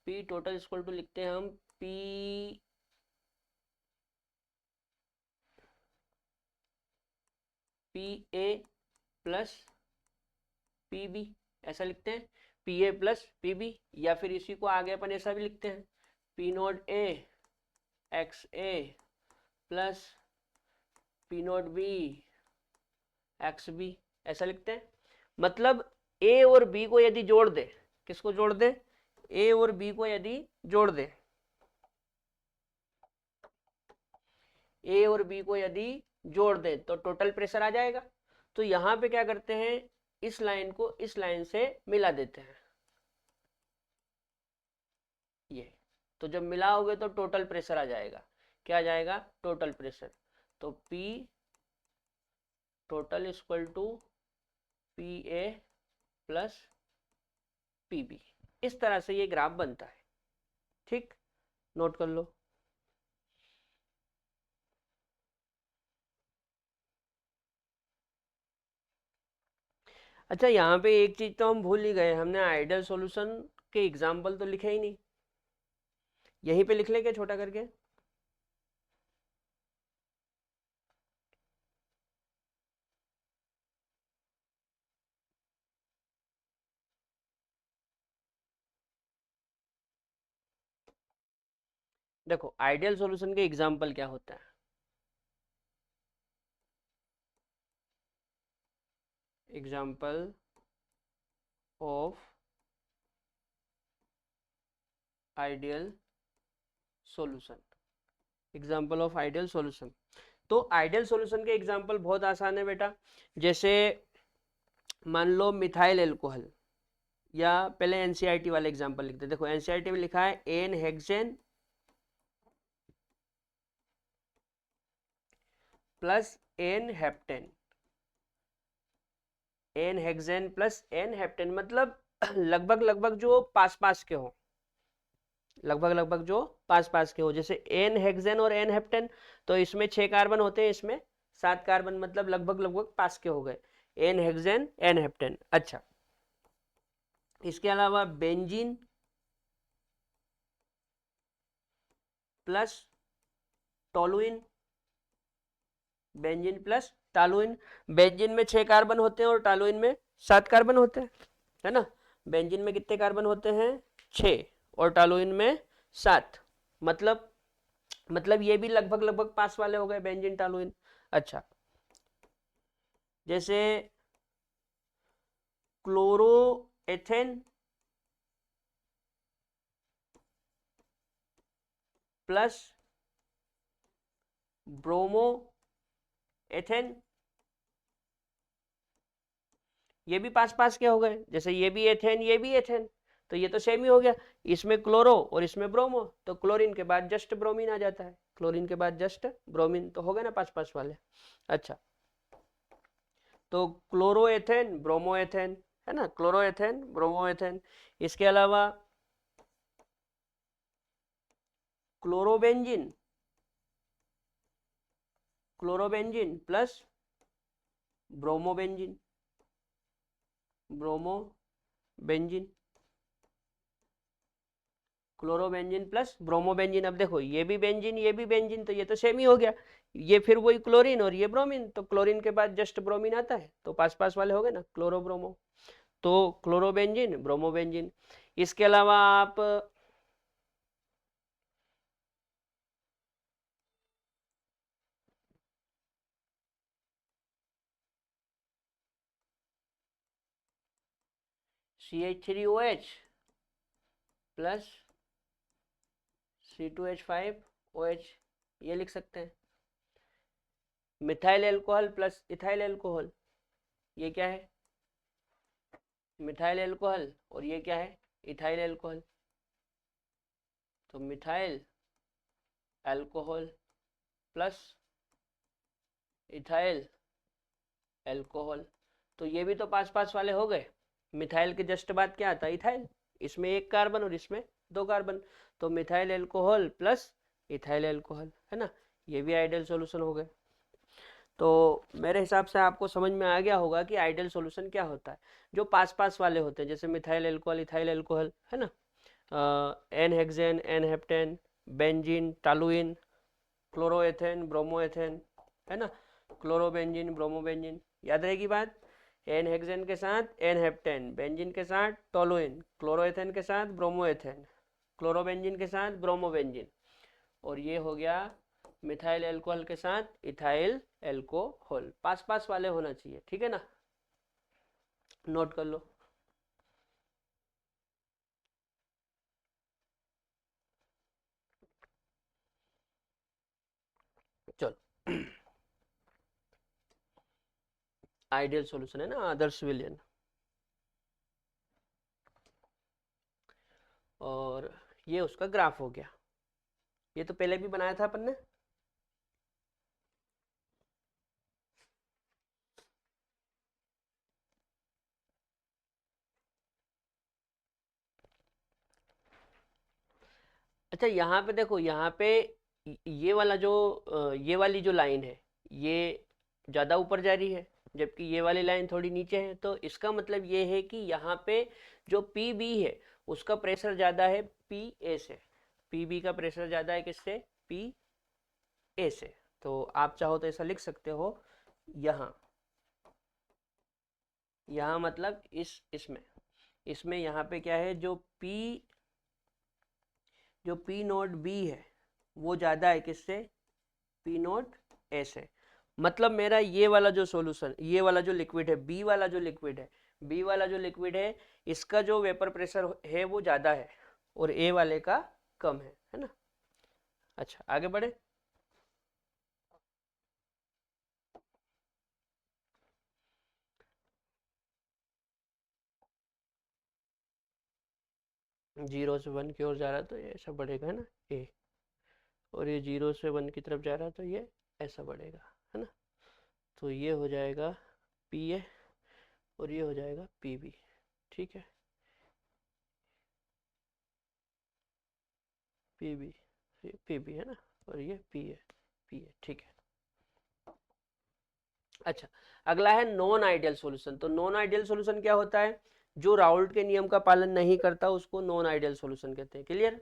पी टोटल इक्वल टू लिखते हैं हम P A plus P B, ऐसा लिखते हैं, P A plus P B, या फिर इसी को आगे अपन ऐसा भी लिखते हैं, P naught A X A plus P naught B X B, ऐसा लिखते हैं। मतलब ए और बी को यदि जोड़ दे, किसको जोड़ दे, ए और बी को यदि जोड़ दें, ए और बी को यदि जोड़ दें तो टोटल प्रेशर आ जाएगा। तो यहां पे क्या करते हैं, इस लाइन को इस लाइन से मिला देते हैं, ये। तो जब मिलाओगे तो टोटल प्रेशर आ जाएगा। क्या आ जाएगा, टोटल प्रेशर। तो P total equal to PA plus PB। इस तरह से ये ग्राफ बनता है। ठीक, नोट कर लो। अच्छा, यहाँ पे एक चीज तो हम भूल ही गए, हमने आइडियल सॉल्यूशन के एग्जाम्पल तो लिखे ही नहीं। यहीं पे लिख ले क्या छोटा करके। देखो आइडियल सॉल्यूशन के एग्जाम्पल क्या होता है, example of ideal solution, example of ideal solution. तो आइडियल सॉल्यूशन के एग्जाम्पल बहुत आसान है बेटा। जैसे मान लो मिथाइल एल्कोहल, या पहले एनसीईआरटी वाले एग्जाम्पल लिखते हैं। देखो एनसीईआरटी में लिखा है N hexane plus N heptane, N hexane plus N heptane मतलब लगभग लगभग जो पास पास के हो, लगभग लगभग जो पास पास के हो। जैसे एन हेक्सेन और एन हेप्टेन, तो इसमें 6 कार्बन होते हैं, इसमें 7 कार्बन, मतलब लगभग लगभग पास के हो गए, एन हेक्सेन एन हेप्टेन। अच्छा, इसके अलावा benzene plus toluene, benzene plus toluene. Benzene में 6 कार्बन होते हैं और टोलुइन में 7 कार्बन होते हैं, है ना। बेंजीन में कितने कार्बन होते हैं, 6, और टोलुइन में 7। मतलब ये भी लगभग लगभग पास वाले हो गए, बेंजीन टोलुइन। अच्छा, जैसे क्लोरोएथेन प्लस ब्रोमो एथेन, ये भी पास पास के हो गए। जैसे ये भी एथेन, ये भी एथेन, तो ये तो सेम ही हो गया। इसमें क्लोरो और इसमें ब्रोमो, तो क्लोरीन के बाद जस्ट ब्रोमीन आ जाता है, क्लोरीन के बाद जस्ट ब्रोमीन, तो हो गए ना पास पास वाले। अच्छा, तो क्लोरोएथेन ब्रोमोएथेन, है ना, क्लोरोएथेन ब्रोमोएथेन। इसके अलावा chlorobenzene, chlorobenzene plus bromobenzene, bromobenzene, chlorobenzene plus bromobenzene. अब देखो ये भी बेंजीन, ये भी बेंजीन, तो ये तो सेम ही हो गया। ये फिर वही क्लोरीन और ये ब्रोमीन, तो क्लोरीन के बाद जस्ट ब्रोमीन आता है, तो पास पास वाले हो गए ना, क्लोरो ब्रोमो। तो क्लोरोबेंजीन ब्रोमोबेंजीन। इसके अलावा आप CH3OH प्लस C2H5OH, ये लिख सकते हैं। Methyl alcohol plus ethyl alcohol, ये क्या है, मिथाइल एल्कोहल, और ये क्या है, इथाइल एल्कोहल। तो methyl alcohol plus ethyl alcohol, तो ये भी तो पास पास वाले हो गए। मिथाइल के जस्ट बाद क्या आता है, इथाइल, इसमें 1 कार्बन और इसमें 2 कार्बन, तो methyl alcohol plus ethyl alcohol, है ना। ये भी आइडियल सॉल्यूशन हो गए। तो मेरे हिसाब से आपको समझ में आ गया होगा कि आइडियल सॉल्यूशन क्या होता है, जो पास पास वाले होते हैं, जैसे मिथाइल एल्कोहल, इथाइल एल्कोहल, है ना, N hexane N heptane, benzene toluene, chloroethane bromoethane, है ना, क्लोरोबेंजीन ब्रोमोबेंजीन। याद रहेगी बात, एन हेक्सेन के साथ एन हेप्टेन, बेंजीन के साथ टोलुइन, क्लोरोएथेन के साथ ब्रोमोएथेन, क्लोरोबेंजीन के साथ ब्रोमोबेंजीन, और ये हो गया मिथाइल एल्कोहल के साथ इथाइल एल्कोहल। पास पास वाले होना चाहिए, ठीक है ना, नोट कर लो। चलो आइडियल सॉल्यूशन है ना, आदर्श विलयन। और ये उसका ग्राफ हो गया, ये तो पहले भी बनाया था अपन ने। अच्छा यहाँ पे देखो, यहाँ पे ये वाला जो ये वाली जो लाइन है ये ज़्यादा ऊपर जा रही है, जबकि ये वाली लाइन थोड़ी नीचे है। तो इसका मतलब ये है कि यहाँ पे जो पी बी है उसका प्रेशर ज़्यादा है पी ए से। पी बी का प्रेशर ज़्यादा है किससे? पी ए से। तो आप चाहो तो ऐसा लिख सकते हो, यहाँ यहाँ मतलब इसमें इसमें यहाँ पे क्या है, जो पी नोट बी है वो ज़्यादा है किससे? पी नोट ए से। मतलब मेरा ये वाला जो सॉल्यूशन, ये वाला जो लिक्विड है, बी वाला जो लिक्विड है, बी वाला जो लिक्विड है, इसका जो वेपर प्रेशर है वो ज़्यादा है और ए वाले का कम है ना। अच्छा आगे बढ़े। जीरो से वन की ओर जा रहा है तो ये ऐसा बढ़ेगा, है ना, ए। और ये जीरो से वन की तरफ जा रहा है तो ये ऐसा बढ़ेगा, है ना। तो ये हो जाएगा पी ए और ये हो जाएगा पी बी। ठीक है, पी बी, पी बी है ना, और ये पी ए। ठीक है। अच्छा, अगला है नॉन आइडियल सॉल्यूशन। तो नॉन आइडियल सॉल्यूशन क्या होता है? जो राउल्ट के नियम का पालन नहीं करता उसको नॉन आइडियल सॉल्यूशन कहते हैं। क्लियर?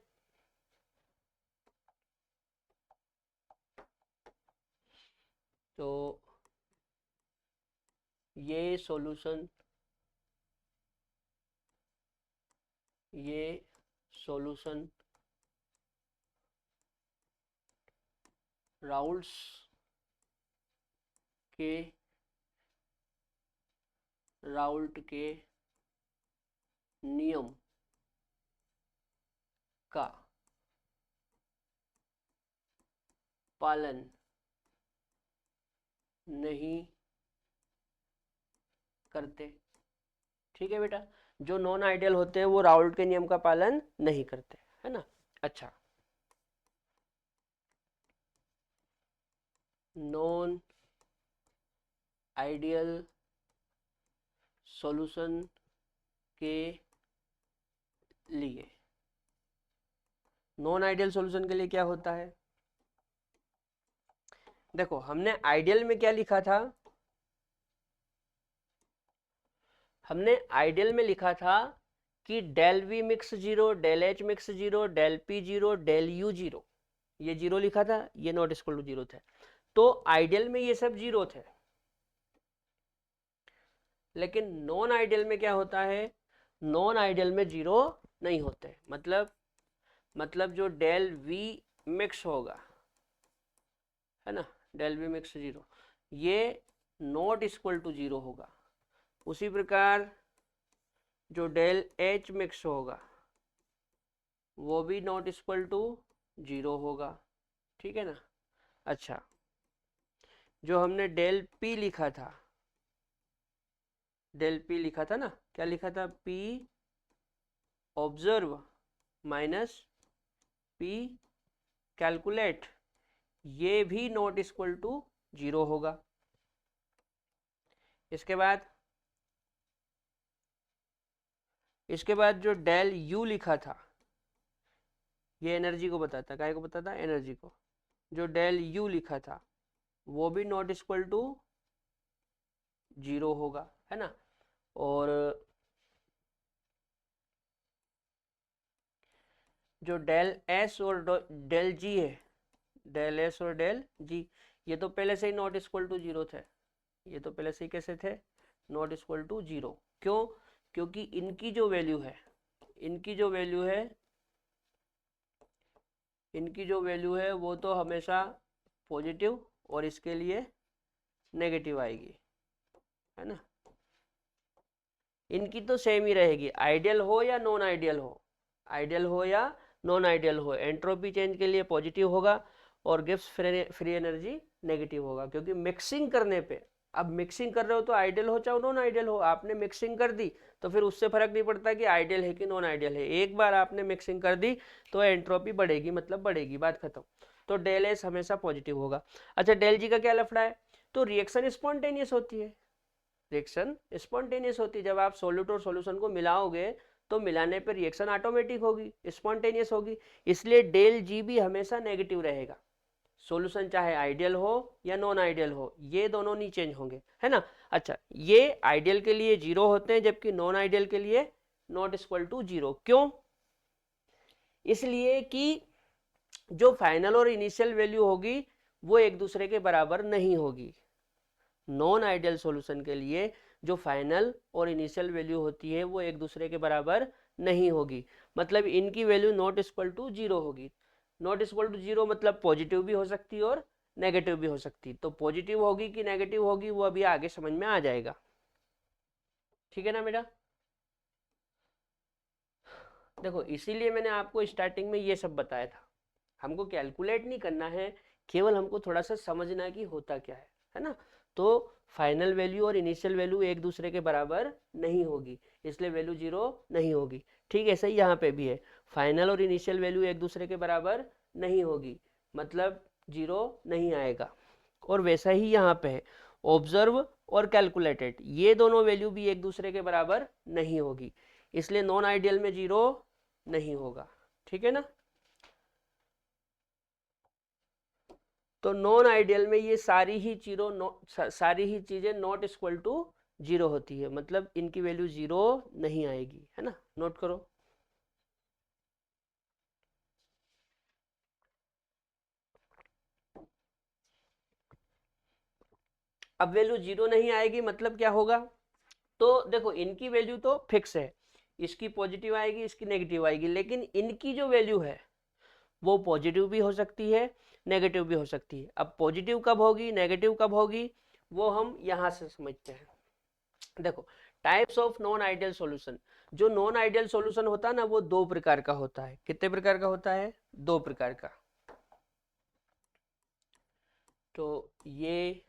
तो ये सॉल्यूशन राउल्ट्स के राउल्ट के नियम का पालन नहीं करते। ठीक है बेटा, जो नॉन आइडियल होते हैं वो राउल्ट के नियम का पालन नहीं करते, है ना। अच्छा, नॉन आइडियल सॉल्यूशन के लिए, नॉन आइडियल सॉल्यूशन के लिए क्या होता है? देखो हमने आइडियल में क्या लिखा था, हमने आइडियल में लिखा था कि del V mix zero, del H mix zero, del P zero, del U zero, ये जीरो लिखा था, ये नॉट इक्वल टू जीरो थे। तो आइडियल में ये सब जीरो थे, लेकिन नॉन आइडियल में क्या होता है? नॉन आइडियल में जीरो नहीं होते। मतलब जो डेल वी मिक्स होगा, है ना, डेल वी मिक्स जीरो, ये नॉट इक्वल टू जीरो होगा। उसी प्रकार जो डेल एच मिक्स होगा वो भी नॉट इक्वल टू जीरो होगा। ठीक है ना। अच्छा, जो हमने डेल पी लिखा था, डेल पी लिखा था ना, क्या लिखा था? P observe minus P calculate, ये भी नॉट इक्वल टू जीरो होगा। इसके बाद जो डेल यू लिखा था, ये एनर्जी को बताता, काय को बताता? एनर्जी को। जो डेल यू लिखा था वो भी नॉट इक्वल टू जीरो होगा, है ना। और जो डेल एस और डेल जी है, डेल एस और डेल जी, ये तो पहले से ही नॉट इक्वल टू जीरो थे। ये तो पहले से ही कैसे थे? Not equal to zero. क्यों? क्योंकि इनकी जो वैल्यू है, इनकी जो वैल्यू है इनकी जो वैल्यू है वो तो हमेशा पॉजिटिव और इसके लिए नेगेटिव आएगी, है ना। इनकी तो सेम ही रहेगी, आइडियल हो या नॉन आइडियल हो, आइडियल हो या नॉन आइडियल हो, एंट्रोपी चेंज के लिए पॉजिटिव होगा और गिव्स फ्री एनर्जी नेगेटिव होगा, क्योंकि मिक्सिंग करने पे, अब मिक्सिंग कर रहे हो तो आइडियल हो चाहे नॉन आइडियल हो, आपने मिक्सिंग कर दी तो फिर उससे फर्क नहीं पड़ता कि आइडियल है कि नॉन आइडियल है, एक बार आपने मिक्सिंग कर दी तो एंट्रोपी बढ़ेगी, मतलब बढ़ेगी, बात खत्म। तो डेल एस हमेशा पॉजिटिव होगा। अच्छा, डेल जी का क्या लफड़ा है? तो रिएक्शन स्पॉन्टेनियस होती है, रिएक्शन स्पॉन्टेनियस होती है। जब आप सोल्यूट और सॉल्यूशन को मिलाओगे तो मिलाने पर रिएक्शन ऑटोमेटिक होगी, स्पॉन्टेनियस होगी, इसलिए डेल जी भी हमेशा नेगेटिव रहेगा। सॉल्यूशन चाहे आइडियल हो या नॉन आइडियल हो, ये दोनों नहीं चेंज होंगे, है ना। अच्छा, ये आइडियल के लिए 0 होते हैं जबकि नॉन आइडियल के लिए नॉट इक्वल टू 0। क्यों? इसलिए कि जो फाइनल और इनिशियल वैल्यू होगी वो एक दूसरे के बराबर नहीं होगी। नॉन आइडियल सॉल्यूशन के लिए जो फाइनल और इनिशियल वैल्यू होती है वो एक दूसरे के बराबर नहीं होगी, मतलब इनकी वैल्यू नॉट इक्वल टू 0 होगी। नॉट इक्वल टू 0 मतलब पॉजिटिव भी हो सकती है और नेगेटिव भी हो सकती है। तो पॉजिटिव होगी कि नेगेटिव होगी वो अभी आगे समझ में आ जाएगा, ठीक है ना बेटा। देखो, इसीलिए मैंने आपको स्टार्टिंग में ये सब बताया था, हमको कैलकुलेट नहीं करना है, केवल हमको थोड़ा सा समझना कि होता क्या है ना। तो फाइनल वैल्यू और इनिशियल वैल्यू एक दूसरे के बराबर नहीं होगी, इसलिए वैल्यू 0 नहीं होगी। ठीक है, ऐसा ही यहाँ पे भी है, फाइनल और इनिशियल वैल्यू एक दूसरे के बराबर नहीं होगी, मतलब 0 नहीं आएगा। और वैसा ही यहाँ पे है, ऑब्जर्व और कैलकुलेटेड, ये दोनों वैल्यू भी एक दूसरे के बराबर नहीं होगी, इसलिए नॉन आइडियल में 0 नहीं होगा, ठीक है ना। तो नॉन आइडियल में ये सारी ही चीजें नॉट इक्वल टू 0 होती है, मतलब इनकी वैल्यू 0 नहीं आएगी, है ना, नोट करो। अब वैल्यू 0 नहीं आएगी मतलब क्या होगा? तो देखो, इनकी वैल्यू तो फिक्स है, इसकी पॉजिटिव आएगी इसकी नेगेटिव आएगी, लेकिन इनकी जो वैल्यू है वो पॉजिटिव भी हो सकती है नेगेटिव भी हो सकती है। अब पॉजिटिव कब होगी नेगेटिव कब होगी वो हम यहां से समझते हैं। देखो, types of non ideal solution, जो नॉन आइडियल सॉल्यूशन होता है ना वो दो प्रकार का होता है। कितने प्रकार का होता है? दो प्रकार का। तो ये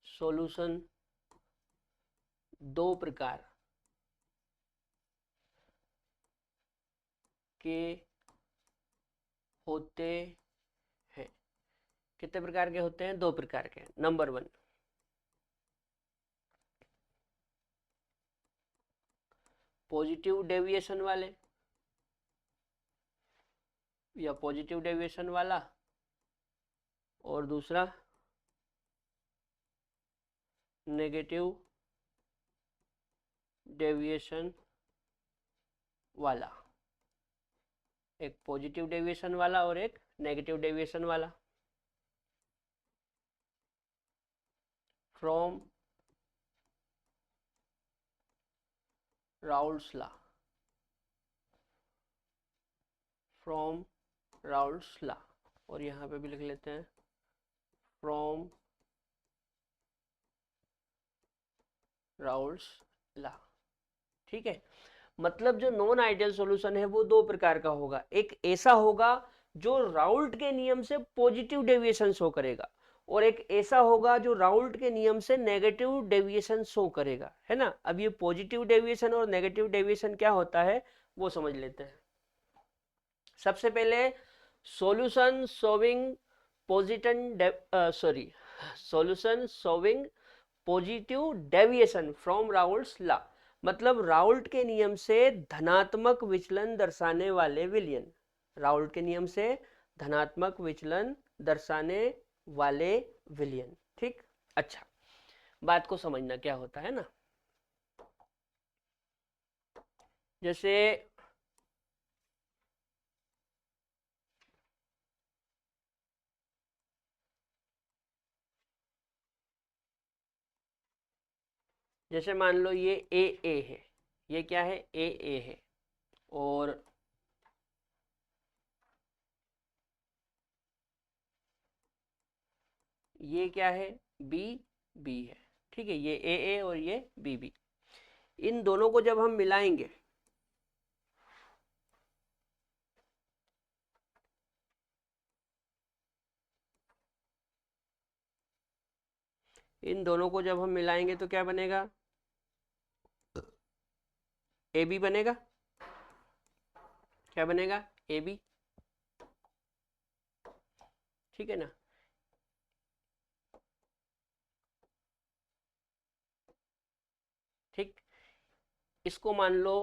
सॉल्यूशन दो प्रकार के होते हैं। कितने प्रकार के होते हैं? दो प्रकार के। नंबर 1, पॉजिटिव डेविएशन वाले या पॉजिटिव डेविएशन वाला, और दूसरा नेगेटिव डेविएशन वाला। एक पॉजिटिव डेविएशन वाला और एक नेगेटिव डेविएशन वाला। From Raoult's law, from Raoult's law, और यहाँ पे भी लिख लेते हैं फ्रॉम राउल्स लॉ। ठीक है, मतलब जो नॉन आइडियल सॉल्यूशन है वो दो प्रकार का होगा। एक ऐसा होगा जो राउल्ट के नियम से पॉजिटिव डेविएशन शो करेगा, और एक ऐसा होगा जो राउल्ट के नियम से नेगेटिव डेविएशन शो करेगा, है ना। अब ये पॉजिटिव डेविएशन और नेगेटिव डेविएशन क्या होता है वो समझ लेते हैं। सबसे पहले solution showing solution showing positive deviation from Raoult's law, मतलब राउल्ट के नियम से धनात्मक विचलन दर्शाने वाले विलयन। राउल्ट के नियम से धनात्मक विचलन दर्शाने वाले विलयन। ठीक, अच्छा, बात को समझना क्या होता है ना। जैसे जैसे मान लो ये ए है, ये क्या है? ए है, और ये क्या है? बी है। ठीक है, ये ए और ये बी। इन दोनों को जब हम मिलाएंगे इन दोनों को जब हम मिलाएंगे तो क्या बनेगा, ए बी बनेगा। क्या बनेगा, ए बी। ठीक है ना। ठीक, इसको मान लो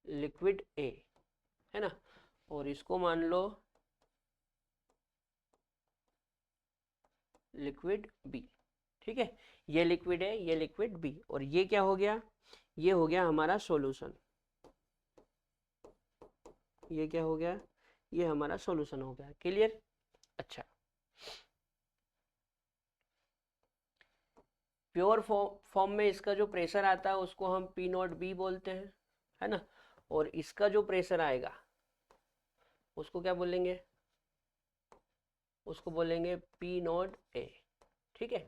लिक्विड ए, है ना, और इसको मान लो लिक्विड बी। ठीक है, ये लिक्विड है, ये लिक्विड बी, और ये क्या हो गया, ये हो गया हमारा सॉल्यूशन। ये क्या हो गया, ये हमारा सॉल्यूशन हो गया। क्लियर। अच्छा, प्योर फॉर्म में इसका जो प्रेशर आता है उसको हम पी नॉट बी बोलते हैं, है ना, और इसका जो प्रेशर आएगा उसको क्या बोलेंगे, उसको बोलेंगे पी नॉट ए। ठीक है,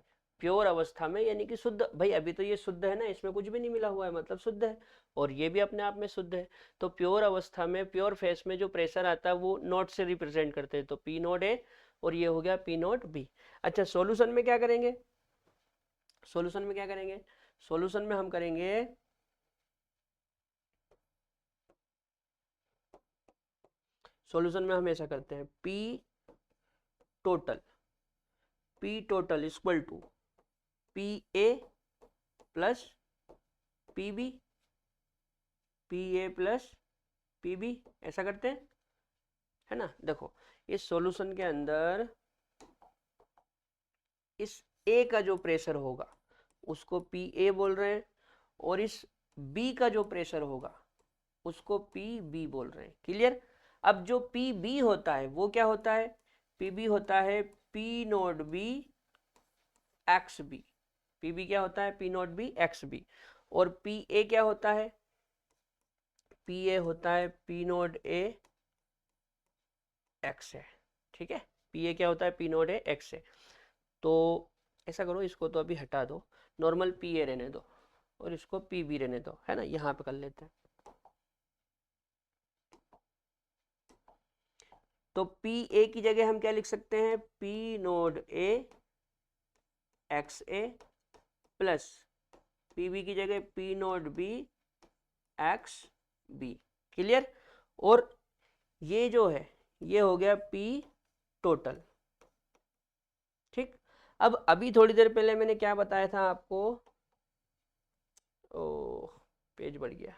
प्योर अवस्था में, यानी कि शुद्ध। भाई अभी तो ये शुद्ध है ना, इसमें कुछ भी नहीं मिला हुआ है, मतलब शुद्ध है, और ये भी अपने आप में शुद्ध है। तो प्योर अवस्था में, प्योर फेस में जो प्रेशर आता है वो नॉट से रिप्रेजेंट करते हैं, तो पी नॉट ए, और ये हो गया पी नॉट बी। अच्छा, सॉल्यूशन में क्या करेंगे, सॉल्यूशन में क्या करेंगे, सॉल्यूशन में हम करेंगे सॉल्यूशन में हम ऐसा करते हैं, total P total equal to P A plus P B, P A plus P B, ऐसा करते हैं, है ना। देखो, इस सॉल्यूशन के अंदर इस ए का जो प्रेशर होगा उसको पी ए बोल रहे हैं, और इस बी का जो प्रेशर होगा उसको पी बी बोल रहे हैं। क्लियर। अब जो पी बी होता है वो क्या होता है, पी बी होता है P naught B X B. P B क्या होता है, P naught B X B, और पी ए क्या होता है, पी ए होता है पी नोट ए एक्स है। ठीक है, पी ए क्या होता है, पी नोट ए एक्स है। तो ऐसा करो, इसको तो अभी हटा दो, नॉर्मल पी ए रहने दो, और इसको पी बी रहने दो, है ना, यहाँ पे कर लेते हैं। तो पी ए की जगह हम क्या लिख सकते हैं, P naught A X A plus P B की जगह P naught B X B. Clear. और ये जो है ये हो गया पी टोटल। ठीक, अब अभी थोड़ी देर पहले मैंने क्या बताया था आपको, ओ पेज बढ़ गया।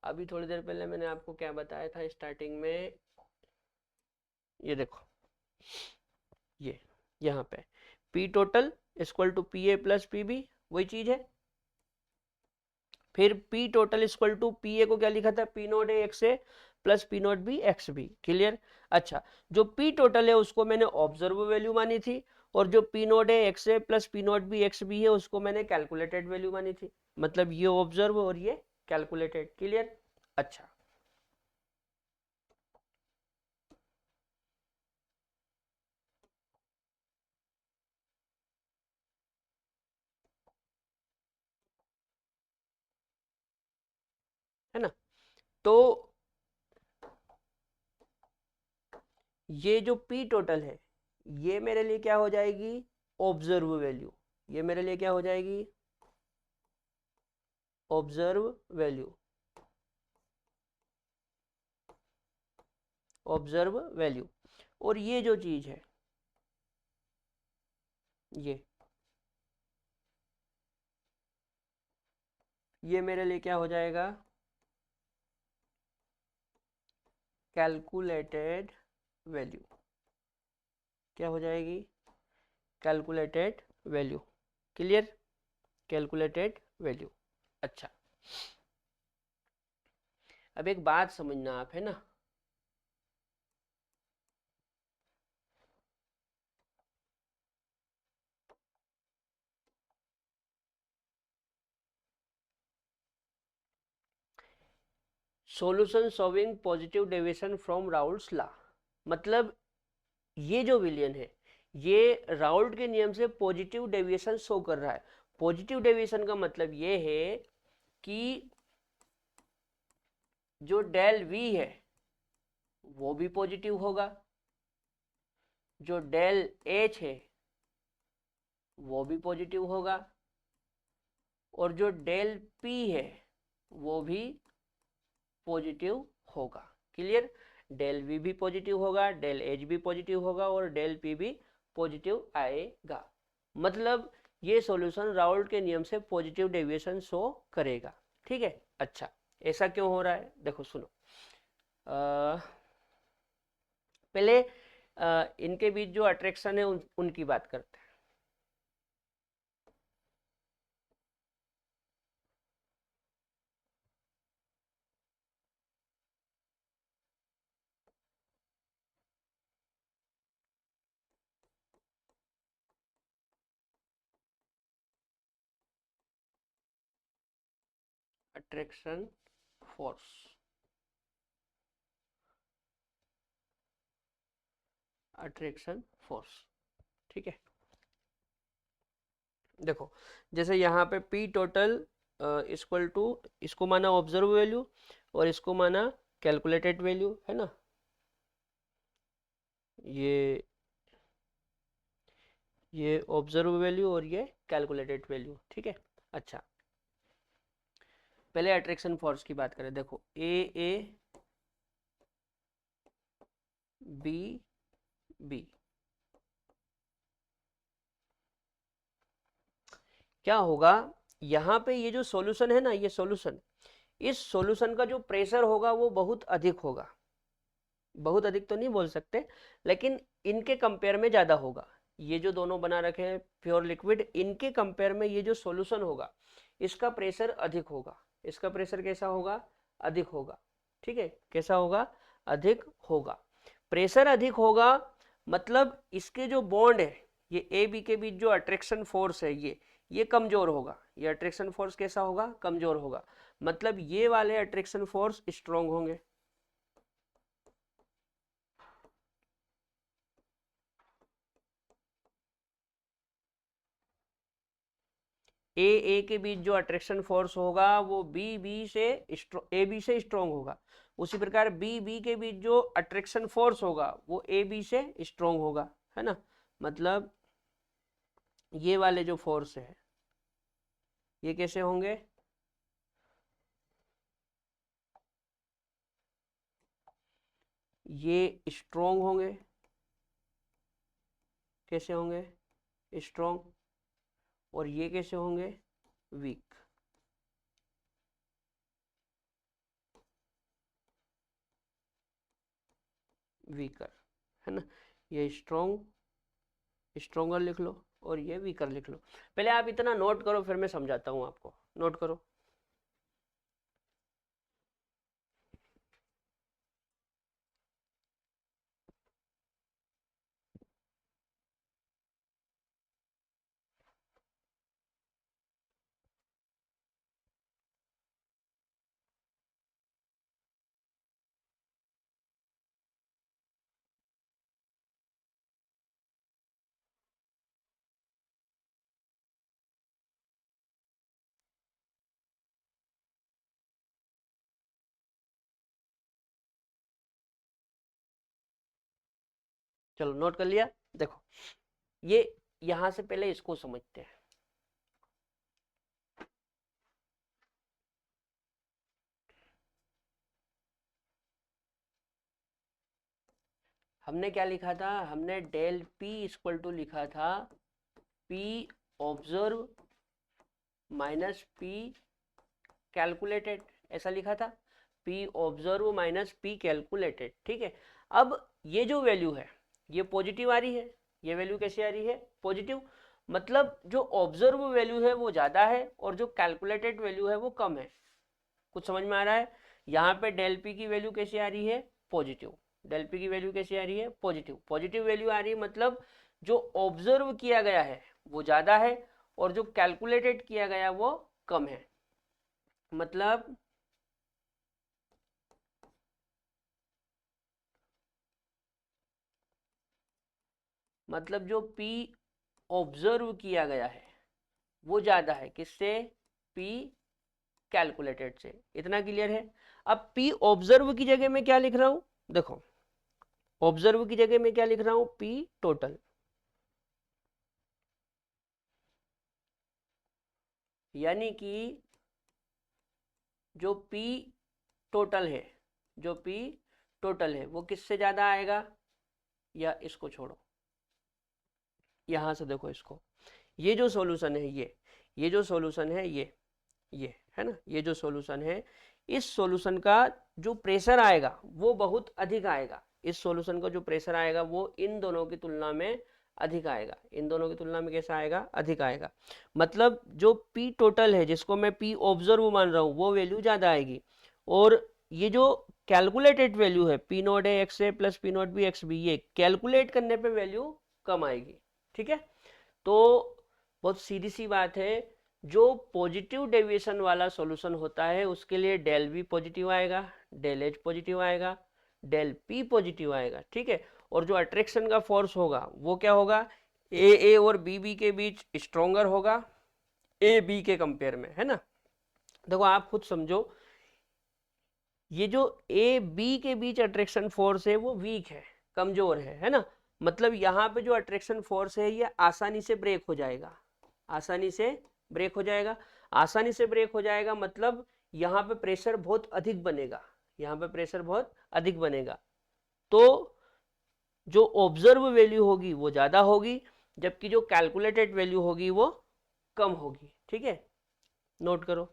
अभी थोड़ी देर पहले मैंने आपको क्या बताया था स्टार्टिंग में, ये देखो, ये यहाँ पे P total equal to P A plus P B, वही चीज है। फिर P total equal to P A को क्या लिखा था, P naught A X A plus P naught B X B. Clear. अच्छा, जो पी टोटल है उसको मैंने ऑब्जर्व वैल्यू मानी थी, और जो P naught A X A plus P naught B X B है उसको मैंने कैलकुलेटेड वैल्यू मानी थी, मतलब ये ऑब्जर्व और ये कैलकुलेटेड। क्लियर। अच्छा, है ना। तो ये जो पी टोटल है ये मेरे लिए क्या हो जाएगी, ऑब्जर्व वैल्यू। ये मेरे लिए क्या हो जाएगी, ऑब्जर्व वैल्यू, ऑब्जर्व वैल्यू। और ये जो चीज है ये मेरे लिए क्या हो जाएगा, कैलकुलेटेड वैल्यू। क्या हो जाएगी, calculated value. Clear, calculated value. अच्छा, अब एक बात समझना आप, है ना, solution showing positive deviation from Raoult's law, मतलब ये जो विलियन है ये राउल्ट के नियम से पॉजिटिव डेविएशन शो कर रहा है। पॉजिटिव डेविएशन का मतलब ये है कि जो डेल वी है वो भी पॉजिटिव होगा, जो डेल एच है वो भी पॉजिटिव होगा, और जो डेल पी है वो भी पॉजिटिव होगा। क्लियर? डेल वी भी पॉजिटिव होगा, डेल एच भी पॉजिटिव होगा और डेल पी भी पॉजिटिव आएगा। मतलब ये सॉल्यूशन राउल्ट के नियम से पॉजिटिव डेविएशन शो करेगा। ठीक है, अच्छा ऐसा क्यों हो रहा है? देखो सुनो, पहले इनके बीच जो अट्रैक्शन है उनकी बात करते हैं। अट्रैक्शन फोर्स, अट्रैक्शन फोर्स, ठीक है। देखो जैसे यहाँ पे P टोटल इक्वल टू, इसको माना ऑब्जर्व वैल्यू और इसको माना कैलकुलेटेड वैल्यू, है ना। ये ऑब्जर्व वैल्यू और ये कैलकुलेटेड वैल्यू, ठीक है। अच्छा पहले अट्रैक्शन फोर्स की बात करें। देखो ए बी बी, क्या होगा यहाँ पे, ये जो सॉल्यूशन है ना, ये सॉल्यूशन, इस सॉल्यूशन का जो प्रेशर होगा वो बहुत अधिक होगा। बहुत अधिक तो नहीं बोल सकते, लेकिन इनके कंपेयर में ज़्यादा होगा। ये जो दोनों बना रखे हैं प्योर लिक्विड, इनके कंपेयर में ये जो सॉल्यूशन होगा इसका प्रेशर अधिक होगा। इसका प्रेशर कैसा होगा? अधिक होगा, ठीक है। कैसा होगा? अधिक होगा। प्रेशर अधिक होगा मतलब इसके जो बॉन्ड है, ये ए बी के बीच जो अट्रैक्शन फोर्स है ये कमजोर होगा। ये अट्रैक्शन फोर्स कैसा होगा? कमजोर होगा। मतलब ये वाले अट्रैक्शन फोर्स स्ट्रॉन्ग होंगे। ए के बीच जो अट्रैक्शन फोर्स होगा वो बी से ए बी से स्ट्रॉन्ग होगा। उसी प्रकार बी के बीच जो अट्रैक्शन फोर्स होगा वो ए बी से स्ट्रॉन्ग होगा, है ना। मतलब ये वाले जो फोर्स है ये कैसे होंगे? ये स्ट्रॉन्ग होंगे। कैसे होंगे? स्ट्रॉन्ग। और ये कैसे होंगे? वीक। वीकर, है ना। ये स्ट्रॉन्गर लिख लो और ये वीकर लिख लो। पहले आप इतना नोट करो फिर मैं समझाता हूँ आपको। नोट करो। चलो नोट कर लिया। देखो ये यहां से पहले इसको समझते हैं। हमने क्या लिखा था? हमने डेल पी इक्वल टू लिखा था P observe minus P calculated, ऐसा लिखा था। P observe minus P calculated, ठीक है। अब ये जो वैल्यू है ये पॉजिटिव आ रही है। ये वैल्यू कैसे आ रही है? पॉजिटिव। मतलब जो ऑब्जर्व वैल्यू है वो ज्यादा है और जो कैलकुलेटेड वैल्यू है वो कम है। कुछ समझ में आ रहा है? यहाँ पे डेल पी की वैल्यू कैसी आ रही है? पॉजिटिव। डेल पी की वैल्यू कैसी आ रही है? पॉजिटिव। पॉजिटिव वैल्यू आ रही है मतलब जो ऑब्जर्व किया गया है वो ज्यादा है और जो कैलकुलेटेड किया गया वो कम है। मतलब जो P ऑब्जर्व किया गया है वो ज्यादा है किससे? P कैलकुलेटेड से। इतना क्लियर है। अब P ऑब्जर्व की जगह में क्या लिख रहा हूं, देखो ऑब्जर्व की जगह में क्या लिख रहा हूं, P टोटल, यानी कि जो P टोटल है, जो P टोटल है वो किससे ज्यादा आएगा, या इसको छोड़ो, यहां से देखो इसको, ये जो सॉल्यूशन है ये जो सॉल्यूशन है ये है ना, ये जो सॉल्यूशन है, इस सॉल्यूशन का जो प्रेशर आएगा वो बहुत अधिक आएगा, इस सॉल्यूशन का जो प्रेशर आएगा वो इन दोनों की तुलना में अधिक आएगा, इन दोनों की तुलना में कैसा आएगा, अधिक आएगा। मतलब जो P टोटल है, जिसको मैं P ऑब्जर्व मान रहा हूँ, वो वैल्यू ज्यादा आएगी, और ये जो कैलकुलेटेड वैल्यू है P नॉट है X A plus P naught B X B, ये कैलकुलेट करने पे वैल्यू कम आएगी। ठीक है, तो बहुत सीधी सी बात है, जो पॉजिटिव डेविएशन वाला सॉल्यूशन होता है उसके लिए डेल V पॉजिटिव आएगा, डेल H पॉजिटिव आएगा, डेल P पॉजिटिव आएगा। ठीक है, और जो अट्रैक्शन का फोर्स होगा वो क्या होगा, ए और बी के बीच स्ट्रोंगर होगा, ए बी के कंपेयर में, है ना। देखो आप खुद समझो, ये जो ए बी के बीच अट्रैक्शन फोर्स है वो वीक है, कमजोर है ना। मतलब यहाँ पे जो अट्रैक्शन फोर्स है ये आसानी से ब्रेक हो जाएगा, आसानी से ब्रेक हो जाएगा, आसानी से ब्रेक हो जाएगा, मतलब यहाँ पे प्रेशर बहुत अधिक बनेगा, यहाँ पे प्रेशर बहुत अधिक बनेगा, तो जो ऑब्जर्व वैल्यू होगी वो ज्यादा होगी, जबकि जो कैलकुलेटेड वैल्यू होगी वो कम होगी। ठीक है, नोट करो।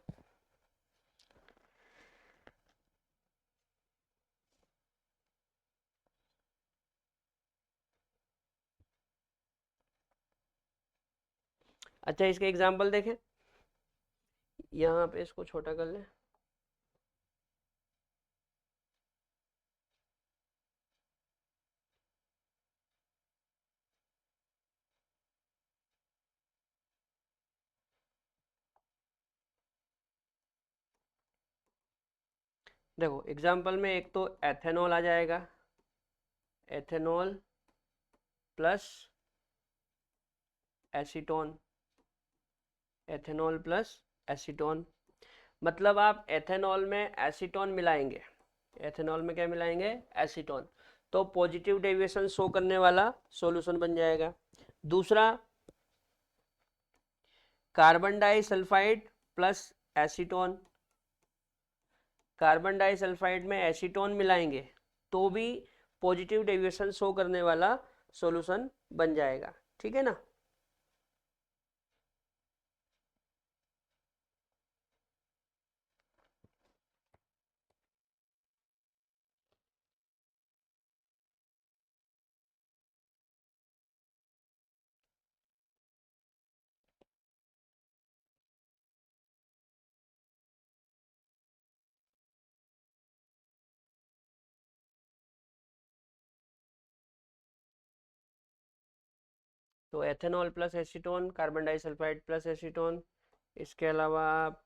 अच्छा, इसके एग्जाम्पल देखें, यहाँ पे इसको छोटा कर लें, देखो एग्जाम्पल में एक तो एथेनॉल आ जाएगा, ethanol plus acetone, ethanol plus acetone, मतलब आप एथेनॉल में एसीटोन मिलाएंगे, एथेनॉल में क्या मिलाएंगे, एसीटोन, तो पॉजिटिव डेविएशन शो करने वाला सॉल्यूशन बन जाएगा। दूसरा, carbon disulphide plus acetone, carbon disulphide में एसीटोन मिलाएंगे तो भी पॉजिटिव डेविएशन शो करने वाला सॉल्यूशन बन जाएगा। ठीक है ना। तो ethanol plus acetone, carbon disulphide plus acetone, इसके अलावा आप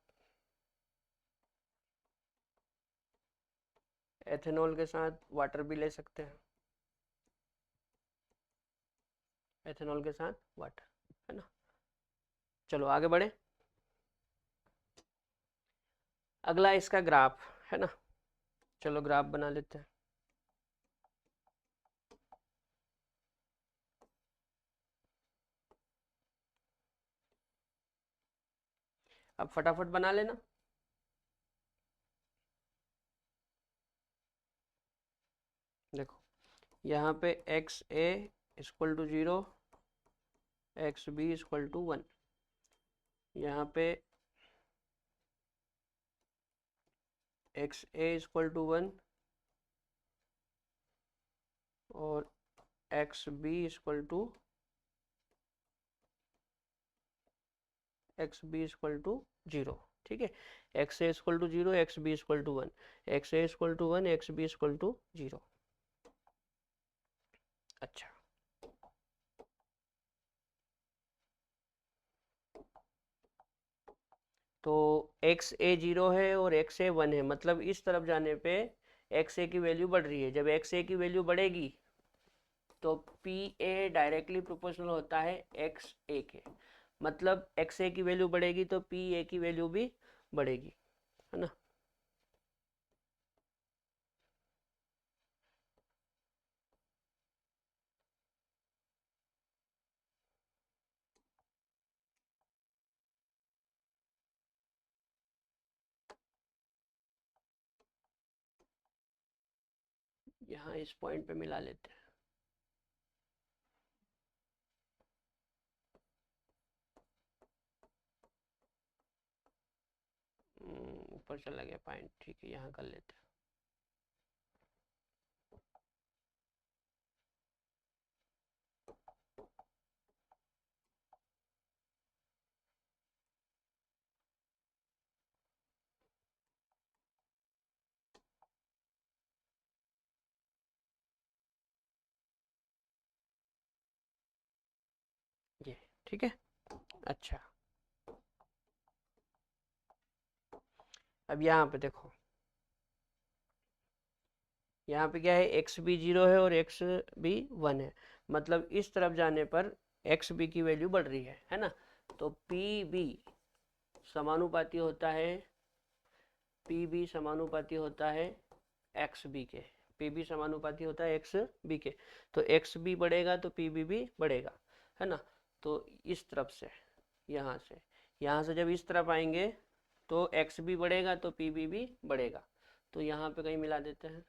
एथेनॉल के साथ वाटर भी ले सकते हैं, एथेनॉल के साथ वाटर, है ना। चलो आगे बढ़े, अगला इसका ग्राफ, है ना। चलो ग्राफ बना लेते हैं। अब फटाफट बना लेना। देखो यहाँ पे X A equal to 0, X B equal to 1, यहाँ पे एक्स ए इक्वल टू 1 और X B equal to zero. ठीक है, X A equal to 0, X B equal to 1, X A equal to 1, X B equal to 0। अच्छा, तो x ए 0 है और x ए 1 है, मतलब इस तरफ जाने पे एक्स ए की वैल्यू बढ़ रही है। जब एक्स ए की वैल्यू बढ़ेगी तो पी ए डायरेक्टली प्रोपोर्शनल होता है एक्स ए के, मतलब एक्स ए की वैल्यू बढ़ेगी तो पी ए की वैल्यू भी बढ़ेगी। है ना। यहाँ इस पॉइंट पे मिला लेते हैं। ऊपर चला गया पॉइंट, ठीक है, यहाँ कर लेते हैं। ये ठीक है। अच्छा, अब यहाँ पे देखो, यहाँ पे क्या है, एक्स बी 0 है और एक्स बी 1 है, मतलब इस तरफ जाने पर एक्स बी की वैल्यू बढ़ रही है ना। तो पी बी समानुपाती होता है, पी बी समानुपाती होता है एक्स बी के, पी बी समानुपाती होता है एक्स बी के। तो एक्स बी बढ़ेगा तो पी बी भी बढ़ेगा, है ना। तो इस तरफ से, यहाँ से जब इस तरफ आएंगे तो एक्स बी बढ़ेगा तो पी बी भी बढ़ेगा। तो यहाँ पे कहीं मिला देते हैं।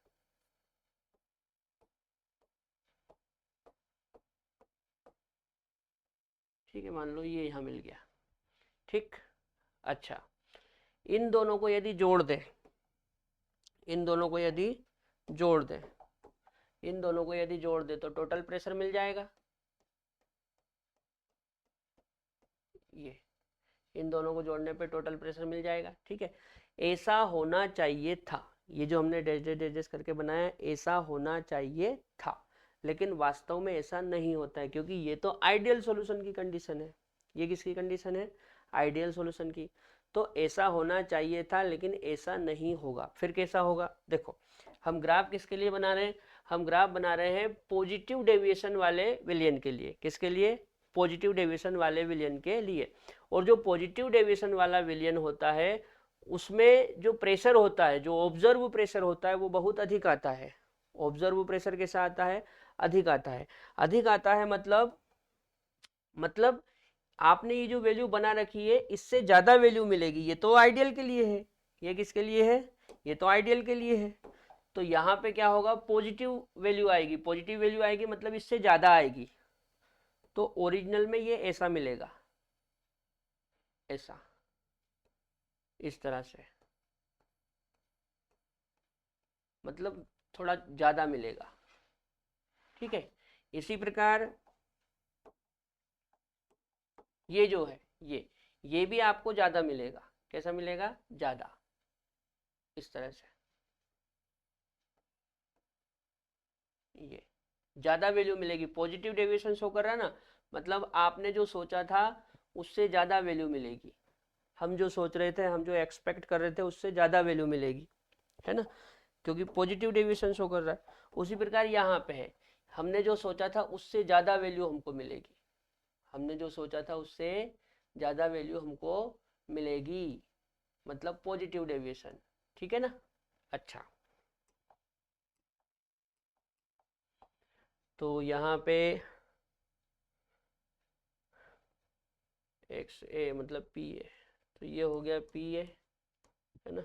ठीक है, मान लो ये यहाँ मिल गया, ठीक। अच्छा, इन दोनों को यदि जोड़ दें, इन दोनों को यदि जोड़ दें, इन दोनों को यदि जोड़ दें तो टोटल प्रेशर मिल जाएगा। ये इन दोनों को जोड़ने पे टोटल प्रेशर मिल जाएगा, ठीक है। ऐसा होना चाहिए था, ये जो हमने डैश डैश डैश डैश करके बनाया, ऐसा होना चाहिए था, लेकिन वास्तव में ऐसा नहीं होता है, क्योंकि ये तो आइडियल सॉल्यूशन की कंडीशन है। ये किसकी कंडीशन है? आइडियल सॉल्यूशन की। तो ऐसा होना चाहिए था लेकिन ऐसा नहीं होगा। फिर कैसा होगा? देखो, हम ग्राफ किसके लिए बना रहे हैं? हम ग्राफ बना रहे हैं पॉजिटिव डेविएशन वाले विलयन के लिए। किसके लिए? पॉजिटिव डेविएशन वाले विलयन के लिए। और जो पॉजिटिव डेविएशन वाला विलयन होता है उसमें जो प्रेशर होता है, जो ऑब्जर्व प्रेशर होता है, वो बहुत अधिक आता है। ऑब्जर्व प्रेशर कैसा आता है? अधिक आता है। अधिक आता है मतलब आपने ये जो वैल्यू बना रखी है इससे ज्यादा वैल्यू मिलेगी। ये तो आइडियल के लिए है, ये किसके लिए है? ये तो आइडियल के लिए है। तो यहाँ पे क्या होगा? पॉजिटिव वैल्यू आएगी। पॉजिटिव वैल्यू आएगी मतलब इससे ज्यादा आएगी। तो ओरिजिनल में ये ऐसा मिलेगा, ऐसा, इस तरह से, मतलब थोड़ा ज्यादा मिलेगा, ठीक है। इसी प्रकार ये जो है, ये भी आपको ज्यादा मिलेगा। कैसा मिलेगा? ज्यादा, इस तरह से। ये ज्यादा वैल्यू मिलेगी। पॉजिटिव डेविएशन शो कर रहा है ना, मतलब आपने जो सोचा था उससे ज्यादा वैल्यू मिलेगी। हम जो सोच रहे थे, हम जो एक्सपेक्ट कर रहे थे उससे ज्यादा वैल्यू मिलेगी, है ना, क्योंकि पॉजिटिव डेविएशन शो कर रहा है। उसी प्रकार यहाँ पे है, हमने जो सोचा था उससे ज्यादा वैल्यू हमको मिलेगी। हमने जो सोचा था उससे ज्यादा वैल्यू हमको मिलेगी, मतलब पॉजिटिव डेविएशन, ठीक है ना। अच्छा, तो यहाँ पे एक्स ए मतलब पी ए, तो ये हो गया पी ए, है ना।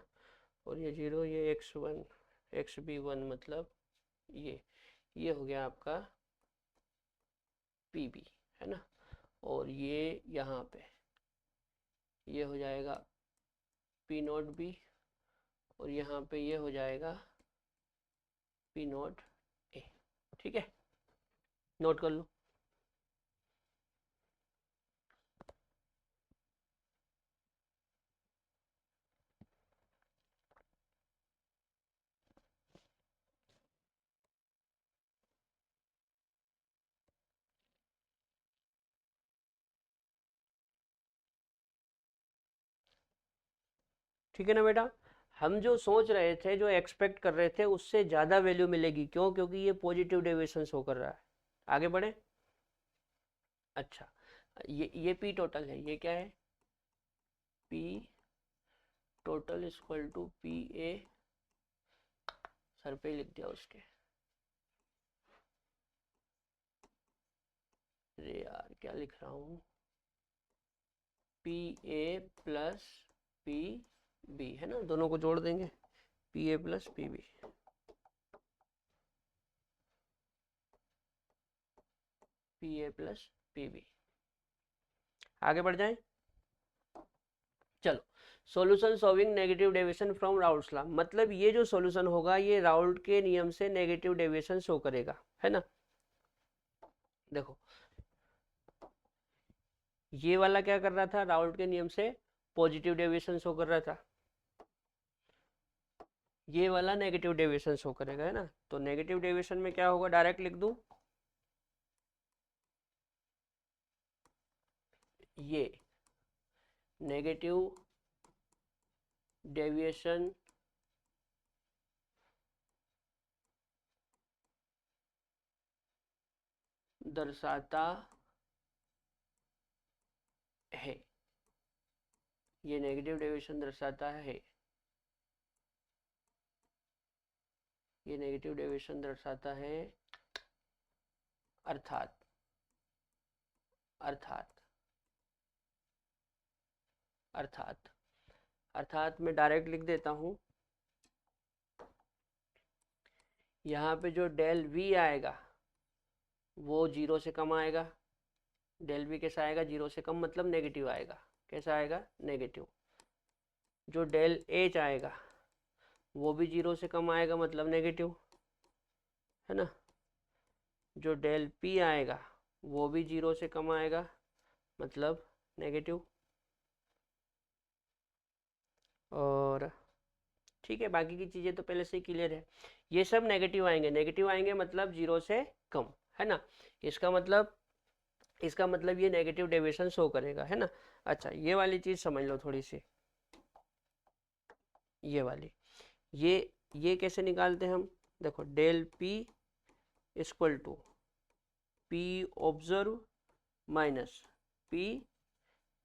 और ये 0, ये x1 एक्स बी 1 मतलब ये हो गया आपका पी बी, है ना। और ये यहाँ पे ये हो जाएगा पी नॉट बी, और यहाँ पे ये हो जाएगा पी नॉट ए, ठीक है। नोट कर लो। ठीक है ना बेटा। हम जो सोच रहे थे, जो एक्सपेक्ट कर रहे थे, उससे ज़्यादा वैल्यू मिलेगी। क्यों? क्योंकि ये पॉजिटिव डेविएशन शो कर रहा है। आगे बढ़े। अच्छा, ये पी टोटल है, ये क्या है? P total equal to P A, सर पे लिख दिया उसके, अरे यार क्या लिख रहा हूँ, P A plus P B, है ना, दोनों को जोड़ देंगे, P A plus P B, P A plus P B. आगे बढ़ जाएं, चलो। Solution solving negative deviation from Raoult's law, मतलब ये जो सॉल्यूशन होगा ये राउल्ट के नियम से नेगेटिव डेविएशन शो करेगा, है ना। देखो ये वाला क्या कर रहा था, राउल्ट के नियम से पॉजिटिव डेविएशन शो कर रहा था, ये वाला नेगेटिव डेविएशन शो करेगा, है ना। तो नेगेटिव डेविएशन में क्या होगा, डायरेक्ट लिख दूं, ये नेगेटिव डेविएशन दर्शाता है, ये नेगेटिव डेविएशन दर्शाता है, ये नेगेटिव डेविएशन दर्शाता है, अर्थात अर्थात अर्थात अर्थात मैं डायरेक्ट लिख देता हूं, यहाँ पे जो डेल वी आएगा वो 0 से कम आएगा, डेल वी कैसा आएगा, 0 से कम, मतलब नेगेटिव आएगा, कैसा आएगा, नेगेटिव। जो डेल एच आएगा वो भी 0 से कम आएगा, मतलब नेगेटिव, है ना। जो डेल पी आएगा वो भी 0 से कम आएगा, मतलब नेगेटिव। और ठीक है, बाकी की चीज़ें तो पहले से ही क्लियर है, ये सब नेगेटिव आएंगे, नेगेटिव आएंगे मतलब 0 से कम, है ना। इसका मतलब ये नेगेटिव डेविएशन शो करेगा, है ना। अच्छा ये वाली चीज़ समझ लो थोड़ी सी, ये वाली, ये कैसे निकालते हैं हम, देखो del P equal to P observe minus P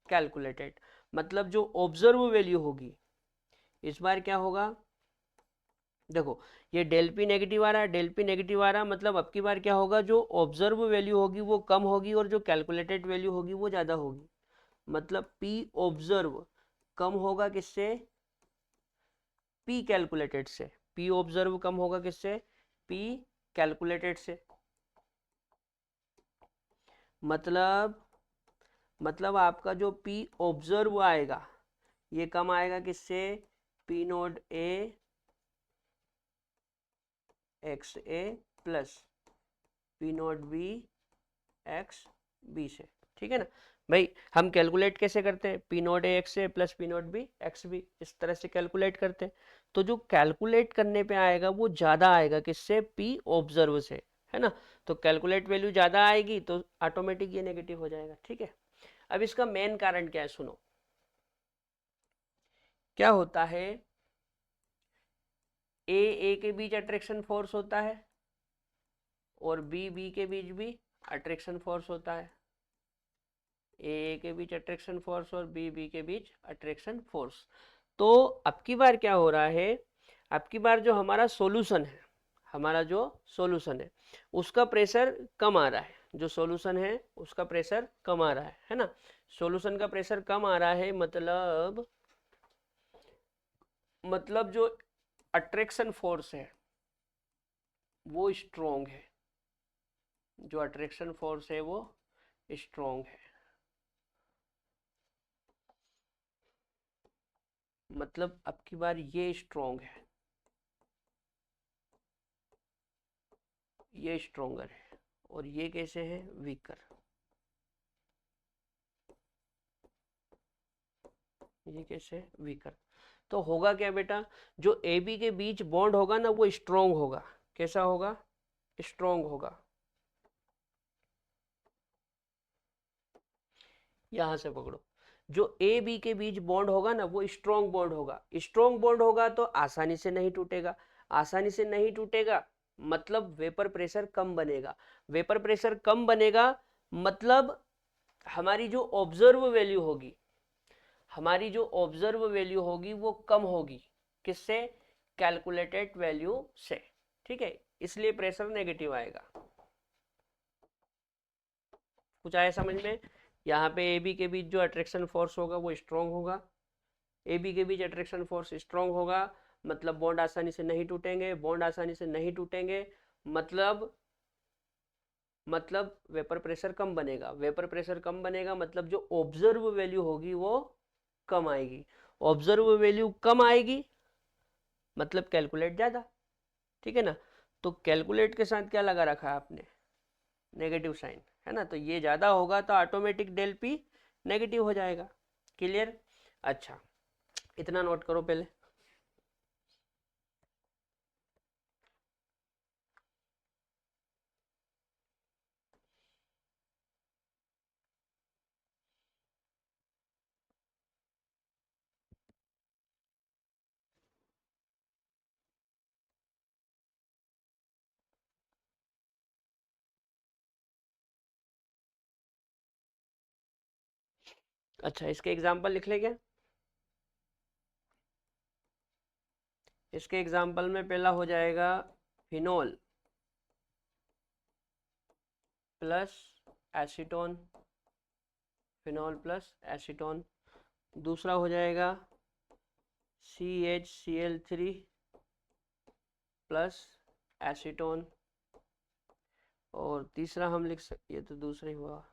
calculated, मतलब जो ऑब्जर्व वैल्यू होगी इस बार क्या होगा, देखो ये डेल पी नेगेटिव आ रहा है, डेल पी नेगेटिव आ रहा है, मतलब अब की बार क्या होगा, जो ऑब्जर्व वैल्यू होगी वो कम होगी और जो कैलकुलेटेड वैल्यू होगी वो ज़्यादा होगी, मतलब पी ऑब्जर्व कम होगा किससे, पी कैलकुलेटेड से, पी ऑब्जर्व कम होगा किससे, पी कैलकुलेटेड से, मतलब आपका जो पी ऑब्जर्व आएगा ये कम आएगा किससे, P naught A X A plus P naught B X B से, ठीक है ना भाई। हम कैलकुलेट कैसे करते हैं, P naught A X A plus P naught B X B, इस तरह से कैलकुलेट करते हैं। तो जो कैलकुलेट करने पे आएगा वो ज़्यादा आएगा किससे, पी ऑब्जर्व से, है ना। तो कैलकुलेट वैल्यू ज़्यादा आएगी तो ऑटोमेटिक ये नेगेटिव हो जाएगा, ठीक है। अब इसका मेन कारण क्या है, सुनो क्या होता है, ए के बीच अट्रैक्शन फोर्स होता है और बी के बीच भी अट्रैक्शन फोर्स होता है, ए के बीच अट्रैक्शन फोर्स और बी के बीच अट्रैक्शन फोर्स। तो अब की बार क्या हो रहा है, अब की बार जो हमारा सॉल्यूशन है, हमारा जो सॉल्यूशन है उसका प्रेशर कम आ रहा है, जो सॉल्यूशन है उसका प्रेशर कम आ रहा है ना। सॉल्यूशन का प्रेशर कम आ रहा है, मतलब जो अट्रैक्शन फोर्स है वो स्ट्रॉन्ग है, जो अट्रैक्शन फोर्स है वो स्ट्रॉन्ग है, मतलब अब की बार ये स्ट्रॉन्ग है, ये स्ट्रॉन्गर है और ये कैसे है, वीकर, ये कैसे वीकर। तो होगा क्या बेटा, जो ए बी के बीच बॉन्ड होगा ना वो स्ट्रॉन्ग होगा, कैसा होगा, स्ट्रॉन्ग होगा। यहां से पकड़ो, जो ए बी के बीच बॉन्ड होगा ना वो स्ट्रॉन्ग बॉन्ड होगा, स्ट्रॉन्ग बॉन्ड होगा तो आसानी से नहीं टूटेगा, आसानी से नहीं टूटेगा मतलब वेपर प्रेशर कम बनेगा, वेपर प्रेशर कम बनेगा मतलब हमारी जो ऑब्जर्व वैल्यू होगी, हमारी जो ऑब्जर्व वैल्यू होगी वो कम होगी, किससे? कैलकुलेटेड वैल्यू से, ठीक है, इसलिए प्रेशर नेगेटिव आएगा। कुछ आया समझ में? यहाँ पे ए बी के बीच जो अट्रैक्शन फोर्स होगा वो स्ट्रॉन्ग होगा, ए बी के बीच अट्रैक्शन फोर्स स्ट्रॉन्ग होगा, मतलब बॉन्ड आसानी से नहीं टूटेंगे, बॉन्ड आसानी से नहीं टूटेंगे, मतलब वेपर प्रेशर कम बनेगा, वेपर प्रेशर कम बनेगा मतलब जो ऑब्जर्व वैल्यू होगी वो कम आएगी, ऑब्जर्व वैल्यू कम आएगी मतलब कैलकुलेट ज़्यादा, ठीक है ना। तो कैलकुलेट के साथ क्या लगा रखा है आपने? नेगेटिव साइन, है ना। तो ये ज़्यादा होगा तो ऑटोमेटिक डेल पी नेगेटिव हो जाएगा। क्लियर? अच्छा, इतना नोट करो पहले। अच्छा, इसके एग्जाम्पल लिख ले क्या? इसके एग्जाम्पल में पहला हो जाएगा phenol plus acetone, phenol plus acetone. दूसरा हो जाएगा CHCl3 प्लस एसीटोन। और तीसरा हम लिख सकते, ये तो दूसरा ही हुआ,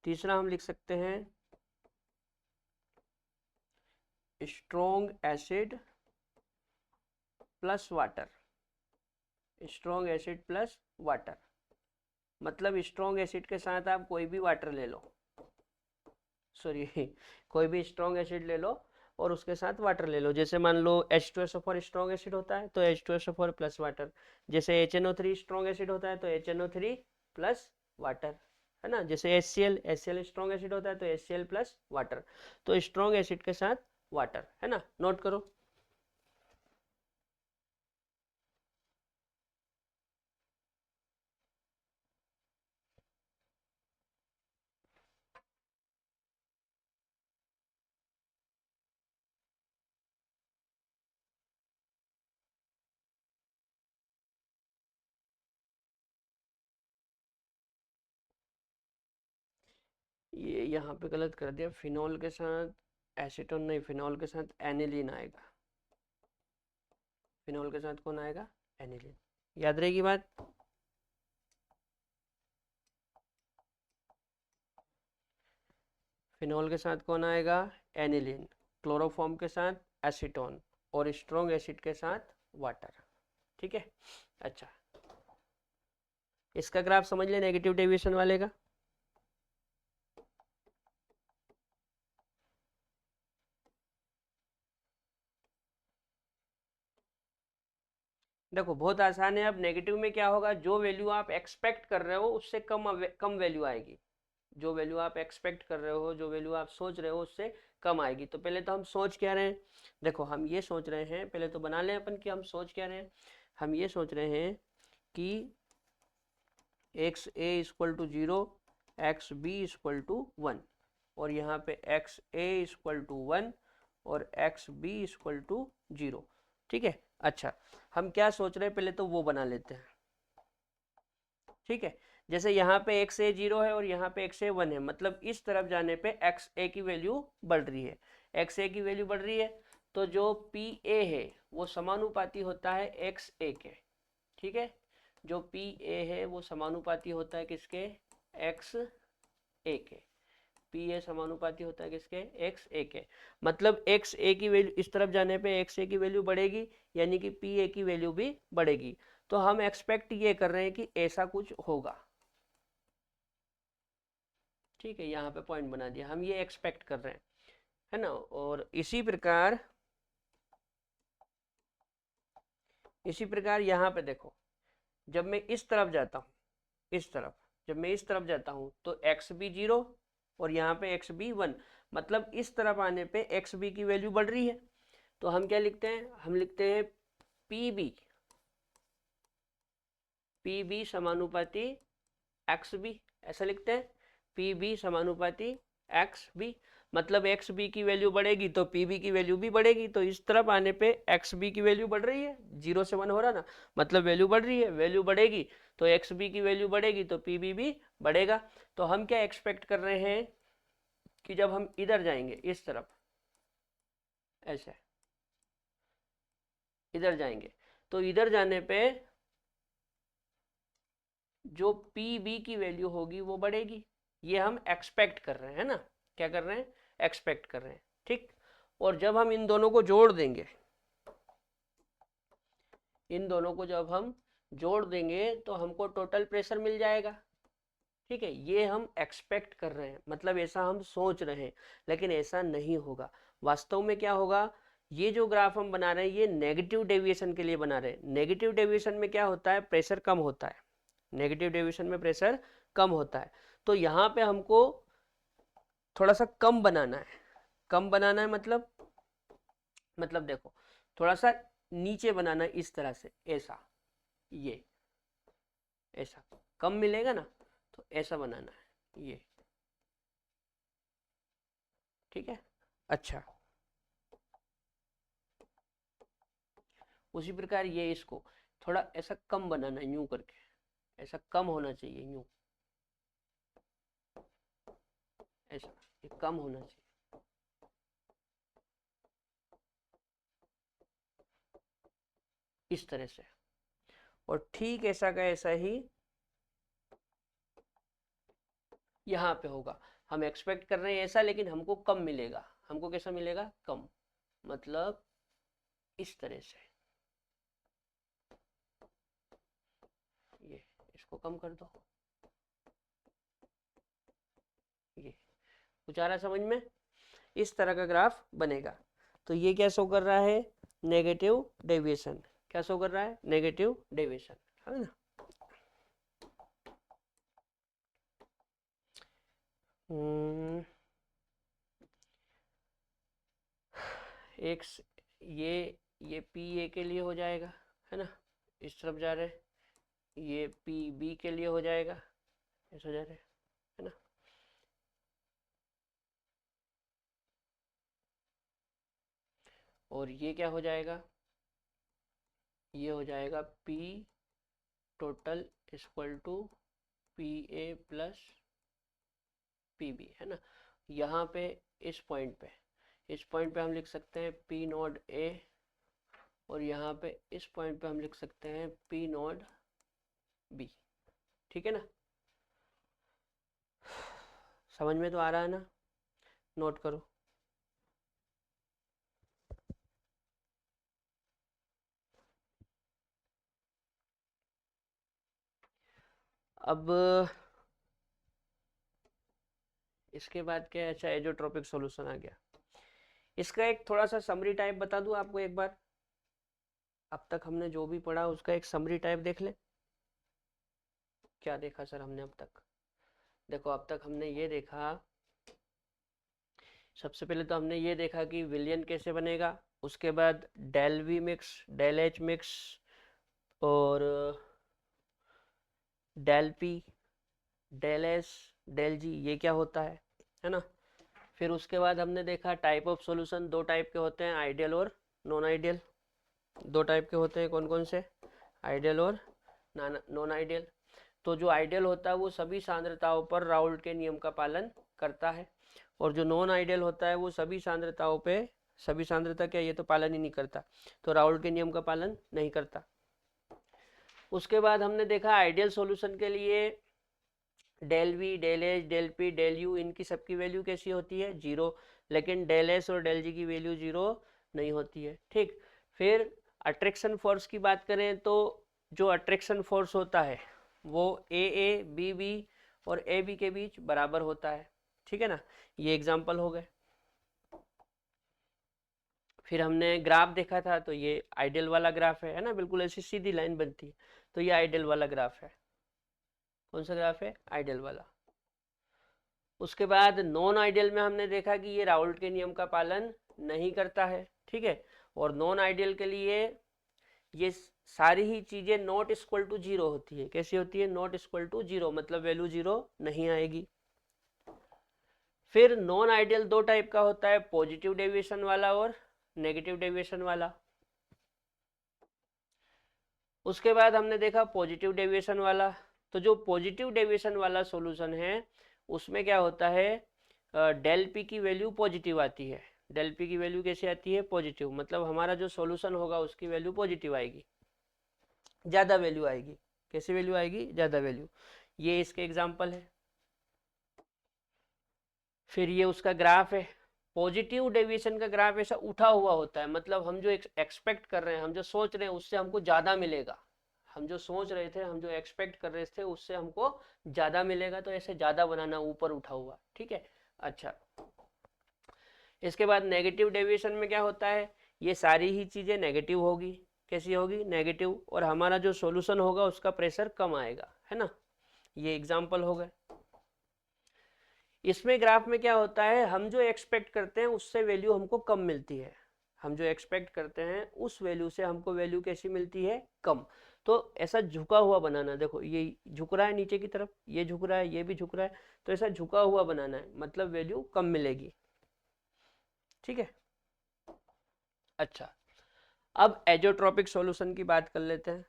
तीसरा हम लिख सकते हैं strong acid plus water, strong acid plus water, मतलब स्ट्रॉन्ग एसिड के साथ आप कोई भी वाटर ले लो, सॉरी कोई भी स्ट्रॉन्ग एसिड ले लो और उसके साथ वाटर ले लो। जैसे मान लो H2SO4 स्ट्रॉन्ग एसिड होता है तो H2SO4 प्लस वाटर, जैसे HNO3 स्ट्रॉन्ग एसिड होता है तो HNO3 प्लस वाटर, है ना। जैसे HCl स्ट्रॉन्ग एसिड होता है तो HCl प्लस वाटर, तो स्ट्रॉन्ग एसिड के साथ वाटर, है ना। नोट करो। ये यहाँ पे गलत कर दिया, फिनोल के साथ एसीटोन नहीं, फिनोल के साथ एनिलीन आएगा, फिनोल के साथ कौन आएगा? एनिलीन। याद रहेगी बात? फिनोल के साथ कौन आएगा? एनिलीन। क्लोरोफॉर्म के साथ एसीटोन और स्ट्रॉन्ग एसिड के साथ वाटर, ठीक है। अच्छा, इसका ग्राफ समझ ले नेगेटिव डेविएशन वाले का। देखो बहुत आसान है। अब नेगेटिव में क्या होगा, जो वैल्यू आप एक्सपेक्ट कर रहे हो उससे कम वैल्यू आएगी, जो वैल्यू आप एक्सपेक्ट कर रहे हो, जो वैल्यू आप सोच रहे हो उससे कम आएगी। तो पहले तो हम सोच क्या रहे हैं, देखो हम ये सोच रहे हैं, पहले तो बना लें अपन कि हम सोच क्या रहे हैं। हम ये सोच रहे हैं कि XA=0, XB=1 और यहाँ पे XA=1 और XB=0, ठीक है। अच्छा, हम क्या सोच रहे हैं पहले तो वो बना लेते हैं, ठीक है। जैसे यहाँ पे XA 0 है और यहाँ पे XA 1 है, मतलब इस तरफ जाने पे XA की वैल्यू बढ़ रही है, XA की वैल्यू बढ़ रही है, तो जो PA है वो समानुपाती होता है XA के, ठीक है। जो PA है वो समानुपाती होता है किसके? XA के। PA समानुपाती होता है किसके? XA के। मतलब XA की वैल्यू इस तरफ जाने पे XA की वैल्यू बढ़ेगी, यानी कि PA की वैल्यू भी बढ़ेगी। तो हम एक्सपेक्ट ये कर रहे हैं कि ऐसा कुछ होगा, ठीक है। यहाँ पे पॉइंट बना दिया, हम ये एक्सपेक्ट कर रहे हैं, है ना। और इसी प्रकार यहाँ पे देखो, जब मैं इस तरफ जाता हूँ, इस तरफ जब मैं इस तरफ जाता हूँ तो XB 0 और यहाँ पे XB 1, मतलब इस तरफ आने पे XB की वैल्यू बढ़ रही है। तो हम क्या लिखते हैं? हम लिखते हैं PB समानुपाती XB, ऐसा लिखते हैं, पी बी समानुपाती एक्स बी, मतलब एक्स बी की वैल्यू बढ़ेगी तो पी बी की वैल्यू भी बढ़ेगी। तो इस तरफ आने पे एक्स बी की वैल्यू बढ़ रही है, 0 से 1 हो रहा ना, मतलब वैल्यू बढ़ रही है, वैल्यू बढ़ेगी तो एक्स बी की वैल्यू बढ़ेगी तो पी बी भी बढ़ेगा। तो हम क्या एक्सपेक्ट कर रहे हैं कि जब हम इधर जाएंगे इस तरफ, ऐसे इधर जाएंगे, तो इधर जाने पे जो पी बी की वैल्यू होगी वो बढ़ेगी, ये हम एक्सपेक्ट कर रहे हैं ना, क्या कर रहे हैं, एक्सपेक्ट कर रहे हैं, ठीक। और जब हम इन दोनों को जोड़ देंगे, इन दोनों को जब हम जोड़ देंगे तो हमको टोटल प्रेशर मिल जाएगा, ठीक है। ये हम एक्सपेक्ट कर रहे हैं, मतलब ऐसा हम सोच रहे हैं, लेकिन ऐसा नहीं होगा। वास्तव में क्या होगा, ये जो ग्राफ हम बना रहे हैं ये नेगेटिव डेविएशन के लिए बना रहे हैं। नेगेटिव डेविएशन में क्या होता है, प्रेशर कम होता है, नेगेटिव डेविएशन में प्रेशर कम होता है। तो यहाँ पे हमको थोड़ा सा कम बनाना है, कम बनाना है मतलब देखो थोड़ा सा नीचे बनाना है, इस तरह से, ऐसा, ये ऐसा कम मिलेगा ना, तो ऐसा बनाना है ये, ठीक है। अच्छा, उसी प्रकार ये इसको थोड़ा ऐसा कम बनाना है, यूं करके, ऐसा कम होना चाहिए, यूं, ऐसा, ये कम होना चाहिए, इस तरह से। और ठीक ऐसा का ऐसा ही यहाँ पे होगा। हम एक्सपेक्ट कर रहे हैं ऐसा, लेकिन हमको कम मिलेगा। हमको कैसा मिलेगा, कम, मतलब इस तरह से, ये इसको कम कर दो, ये कुछ आ रहा समझ में, इस तरह का ग्राफ बनेगा। तो ये क्या शो कर रहा है, नेगेटिव डेविएशन, क्या शो कर रहा है, नेगेटिव डेविएशन, है ना। एक ये पी ए के लिए हो जाएगा, है ना, इस तरफ जा रहे हैं, ये पी बी के लिए हो जाएगा, ऐसा जा रहे हैं, है ना। और ये क्या हो जाएगा, ये हो जाएगा P total equal to P A plus P B, है ना। यहाँ पे इस पॉइंट पे हम लिख सकते हैं पी नोड ए, और यहाँ पे इस पॉइंट पे हम लिख सकते हैं पी नोड बी, ठीक है ना। समझ में तो आ रहा है ना, नोट करो। अब इसके बाद क्या है, अच्छा एजोट्रोपिक सॉल्यूशन आ गया। इसका एक थोड़ा सा समरी टाइप बता दूं आपको एक बार, अब तक हमने जो भी पढ़ा उसका एक समरी टाइप देख ले। क्या देखा सर हमने अब तक, देखो अब तक हमने ये देखा, सबसे पहले तो हमने ये देखा कि विलियन कैसे बनेगा, उसके बाद del V mix, del H mix, और del P, del S, del G, ये क्या होता है ना। फिर उसके बाद हमने देखा टाइप ऑफ सॉल्यूशन, दो टाइप के होते हैं, आइडियल और नॉन आइडियल। दो टाइप के होते हैं, कौन कौन से, आइडियल और नॉन आइडियल। तो जो आइडियल होता है वो सभी सांद्रताओं पर राउल्ट के नियम का पालन करता है, और जो नॉन आइडियल होता है वो सभी सांद्रताओं पे, सभी सांद्रता क्या, ये तो पालन ही नहीं करता, तो राउल्ट के नियम का पालन नहीं करता। उसके बाद हमने देखा आइडियल सॉल्यूशन के लिए del V, del H, del P, del U, इनकी सबकी वैल्यू कैसी होती है, जीरो, लेकिन डेल एस और डेल जी की वैल्यू जीरो नहीं होती है, ठीक। फिर अट्रैक्शन फोर्स की बात करें तो जो अट्रैक्शन फोर्स होता है वो ए बी बी और ए बी के बीच बराबर होता है, ठीक है ना। ये एग्जाम्पल हो गए। फिर हमने ग्राफ देखा था, तो ये आइडियल वाला ग्राफ है ना, बिल्कुल ऐसी सीधी लाइन बनती है, तो ये आइडियल वाला ग्राफ है। कौन सा ग्राफ है, आइडियल वाला। उसके बाद नॉन आइडियल में हमने देखा कि ये राउल्ट के नियम का पालन नहीं करता है, ठीक है। और नॉन आइडियल के लिए ये सारी ही चीजें नॉट इक्वल टू जीरो होती है। कैसी होती है? नॉट इक्वल टू जीरो, मतलब वैल्यू जीरो नहीं आएगी। फिर नॉन आइडियल दो टाइप का होता है, पॉजिटिव डेविएशन वाला और नेगेटिव डेविएशन वाला। उसके बाद हमने देखा पॉजिटिव डेविएशन वाला। तो जो पॉजिटिव डेविएशन वाला सॉल्यूशन है उसमें क्या होता है, डेल पी की वैल्यू पॉजिटिव आती है। डेल पी की वैल्यू कैसे आती है? पॉजिटिव, मतलब हमारा जो सॉल्यूशन होगा उसकी वैल्यू पॉजिटिव आएगी, ज़्यादा वैल्यू आएगी। कैसी वैल्यू आएगी? ज़्यादा वैल्यू। ये इसके एग्जाम्पल है। फिर ये उसका ग्राफ है। पॉजिटिव डेविएशन का ग्राफ ऐसा उठा हुआ होता है, मतलब हम जो एक्सपेक्ट कर रहे हैं, हम जो सोच रहे हैं उससे हमको ज़्यादा मिलेगा। हम जो सोच रहे थे, हम जो एक्सपेक्ट कर रहे थे उससे हमको ज़्यादा मिलेगा, तो ऐसे ज़्यादा बनाना, ऊपर उठा हुआ। ठीक है, अच्छा। इसके बाद नेगेटिव डेविएशन में क्या होता है, ये सारी ही चीज़ें नेगेटिव होगी। कैसी होगी? नेगेटिव। और हमारा जो सॉल्यूशन होगा उसका प्रेशर कम आएगा, है ना। ये एग्जाम्पल हो गए। इसमें ग्राफ में क्या होता है, हम जो एक्सपेक्ट करते हैं उससे वैल्यू हमको कम मिलती है। हम जो एक्सपेक्ट करते हैं उस वैल्यू से हमको वैल्यू कैसी मिलती है? कम। तो ऐसा झुका हुआ बनाना, देखो ये झुक रहा है नीचे की तरफ, ये झुक रहा है, ये भी झुक रहा है, तो ऐसा झुका हुआ बनाना है, मतलब वैल्यू कम मिलेगी। ठीक है, अच्छा। अब एजोट्रोपिक सॉल्यूशन की बात कर लेते हैं,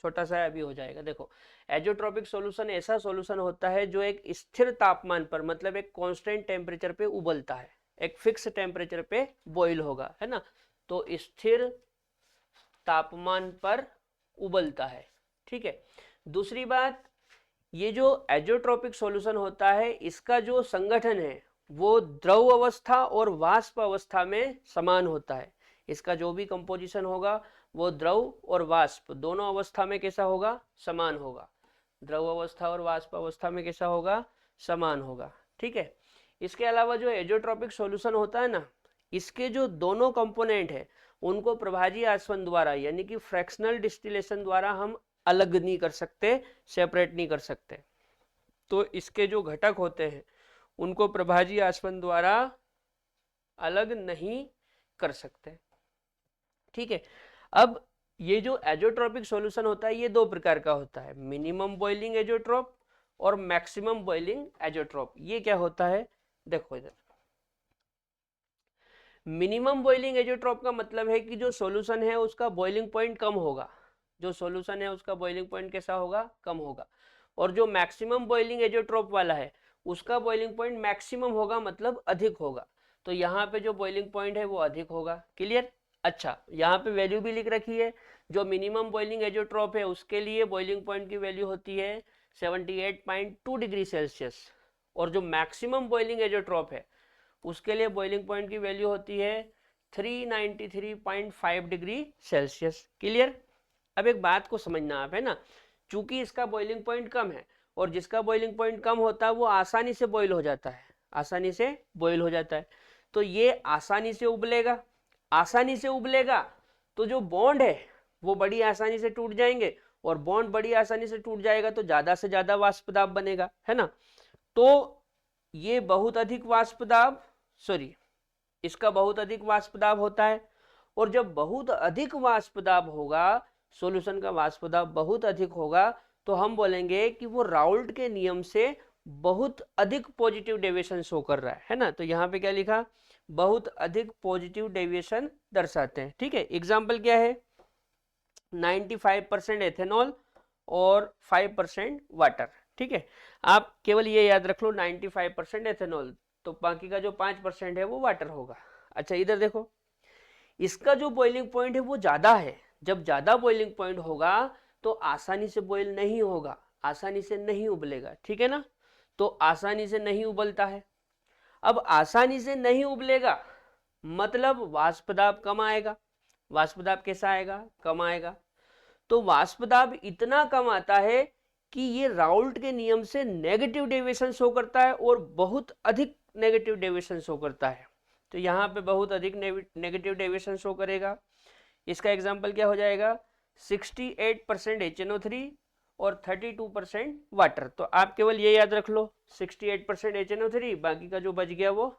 छोटा सा अभी हो जाएगा। देखो, एजोट्रोपिक सॉल्यूशन ऐसा सॉल्यूशन होता है जो एक स्थिर तापमान पर, मतलब एक कांस्टेंट टेम्परेचर पे उबलता है, एक फिक्स टेम्परेचर पे बॉईल होगा, है ना। तो स्थिर तापमान पर उबलता है। ठीक है, दूसरी बात, ये जो एजोट्रोपिक सॉल्यूशन होता है इसका जो संगठन है वो द्रव अवस्था और वाष्प अवस्था में समान होता है। इसका जो भी कंपोजिशन होगा वो द्रव और वाष्प दोनों अवस्था में कैसा होगा? समान होगा। द्रव अवस्था और वाष्प अवस्था में कैसा होगा? समान होगा। ठीक है, इसके अलावा जो एजोट्रोपिक सॉल्यूशन होता है ना, इसके जो दोनों कंपोनेंट है उनको प्रभाजी आसवन द्वारा, यानी कि फ्रैक्शनल डिस्टिलेशन द्वारा हम अलग नहीं कर सकते, सेपरेट नहीं कर सकते। तो इसके जो घटक होते हैं उनको प्रभाजी आसवन द्वारा अलग नहीं कर सकते। ठीक है, अब ये जो एजोट्रोपिक सॉल्यूशन होता है ये दो प्रकार का होता है, मिनिमम बॉइलिंग एजोट्रोप और मैक्सिमम बॉइलिंग एजोट्रोप। ये क्या होता है? देखो इधर, मिनिमम बॉइलिंग एजोट्रोप का मतलब है कि जो सॉल्यूशन है उसका बॉइलिंग पॉइंट कम होगा। जो सॉल्यूशन है उसका बॉइलिंग पॉइंट कैसा होगा? कम होगा। और जो मैक्सिमम बॉइलिंग एजोट्रोप वाला है उसका बॉइलिंग पॉइंट मैक्सिमम होगा, मतलब अधिक होगा। तो यहाँ पे जो बॉइलिंग पॉइंट है वो अधिक होगा। क्लियर? अच्छा, यहाँ पे वैल्यू भी लिख रखी है। जो मिनिमम बॉइलिंग एजोट्रोप है उसके लिए बॉइलिंग पॉइंट की वैल्यू होती है 78.2 डिग्री सेल्सियस, और जो मैक्सिमम बॉइलिंग एजोट्रोप है उसके लिए बॉइलिंग पॉइंट की वैल्यू होती है 393.5 डिग्री सेल्सियस। क्लियर? अब एक बात को समझना आप, है ना, चूंकि इसका बॉइलिंग पॉइंट कम है और जिसका बॉइलिंग पॉइंट कम होता है वो आसानी से बॉइल हो जाता है, आसानी से बॉइल हो जाता है। तो ये आसानी से उबलेगा, आसानी से उबलेगा तो जो बॉन्ड है वो बड़ी आसानी से टूट जाएंगे, और बॉन्ड बड़ी आसानी से टूट जाएगा तो ज्यादा से ज्यादा वाष्प दाब बनेगा, है ना। तो ये बहुत अधिक वाष्प दाब, सॉरी, इसका बहुत अधिक वाष्प दाब होता है। और जब बहुत अधिक वाष्प दाब होगा, सॉल्यूशन का वाष्प दाब बहुत अधिक होगा, तो हम बोलेंगे कि वो राउल्ट के नियम से बहुत अधिक पॉजिटिव डेविएशन शो कर रहा है ना। तो यहाँ पे क्या लिखा? बहुत अधिक पॉजिटिव डेविएशन दर्शाते हैं। ठीक है, एग्जाम्पल क्या है? 95% एथेनॉल और 5% वाटर। ठीक है, आप केवल ये याद रख लो 95% एथेनॉल, तो बाकी का जो 5% है वो वाटर होगा। अच्छा, इधर देखो, इसका जो बॉइलिंग पॉइंट है वो ज्यादा है। जब ज्यादा बॉइलिंग पॉइंट होगा तो आसानी से बॉइल नहीं होगा, आसानी से नहीं उबलेगा। ठीक है ना, तो आसानी से नहीं उबलता है। अब आसानी से नहीं उबलेगा मतलब वाष्प दाब कम आएगा। वाष्प दाब कैसा आएगा? कम आएगा। तो वाष्प दाब इतना कम आता है कि ये राउल्ट के नियम से नेगेटिव डेविएशन शो करता है, और बहुत अधिक नेगेटिव डेविएशन शो करता है। तो यहाँ पे बहुत अधिक नेगेटिव डेविएशन शो करेगा। इसका एग्जांपल क्या हो जाएगा? 68% HNO3 और 32% वाटर। तो आप केवल ये याद रख लो, 68% HNO3, बाकी का जो बच गया वो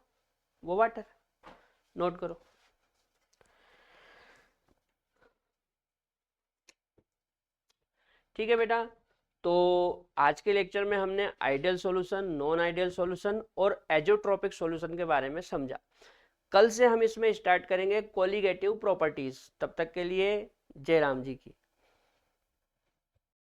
वाटर। नोट करो। ठीक है बेटा। तो आज के लेक्चर में हमने ideal solution, non ideal solution और एजोट्रोपिक सॉल्यूशन के बारे में समझा। कल से हम इसमें स्टार्ट करेंगे कोलिगेटिव प्रॉपर्टीज। तब तक के लिए जय राम जी की।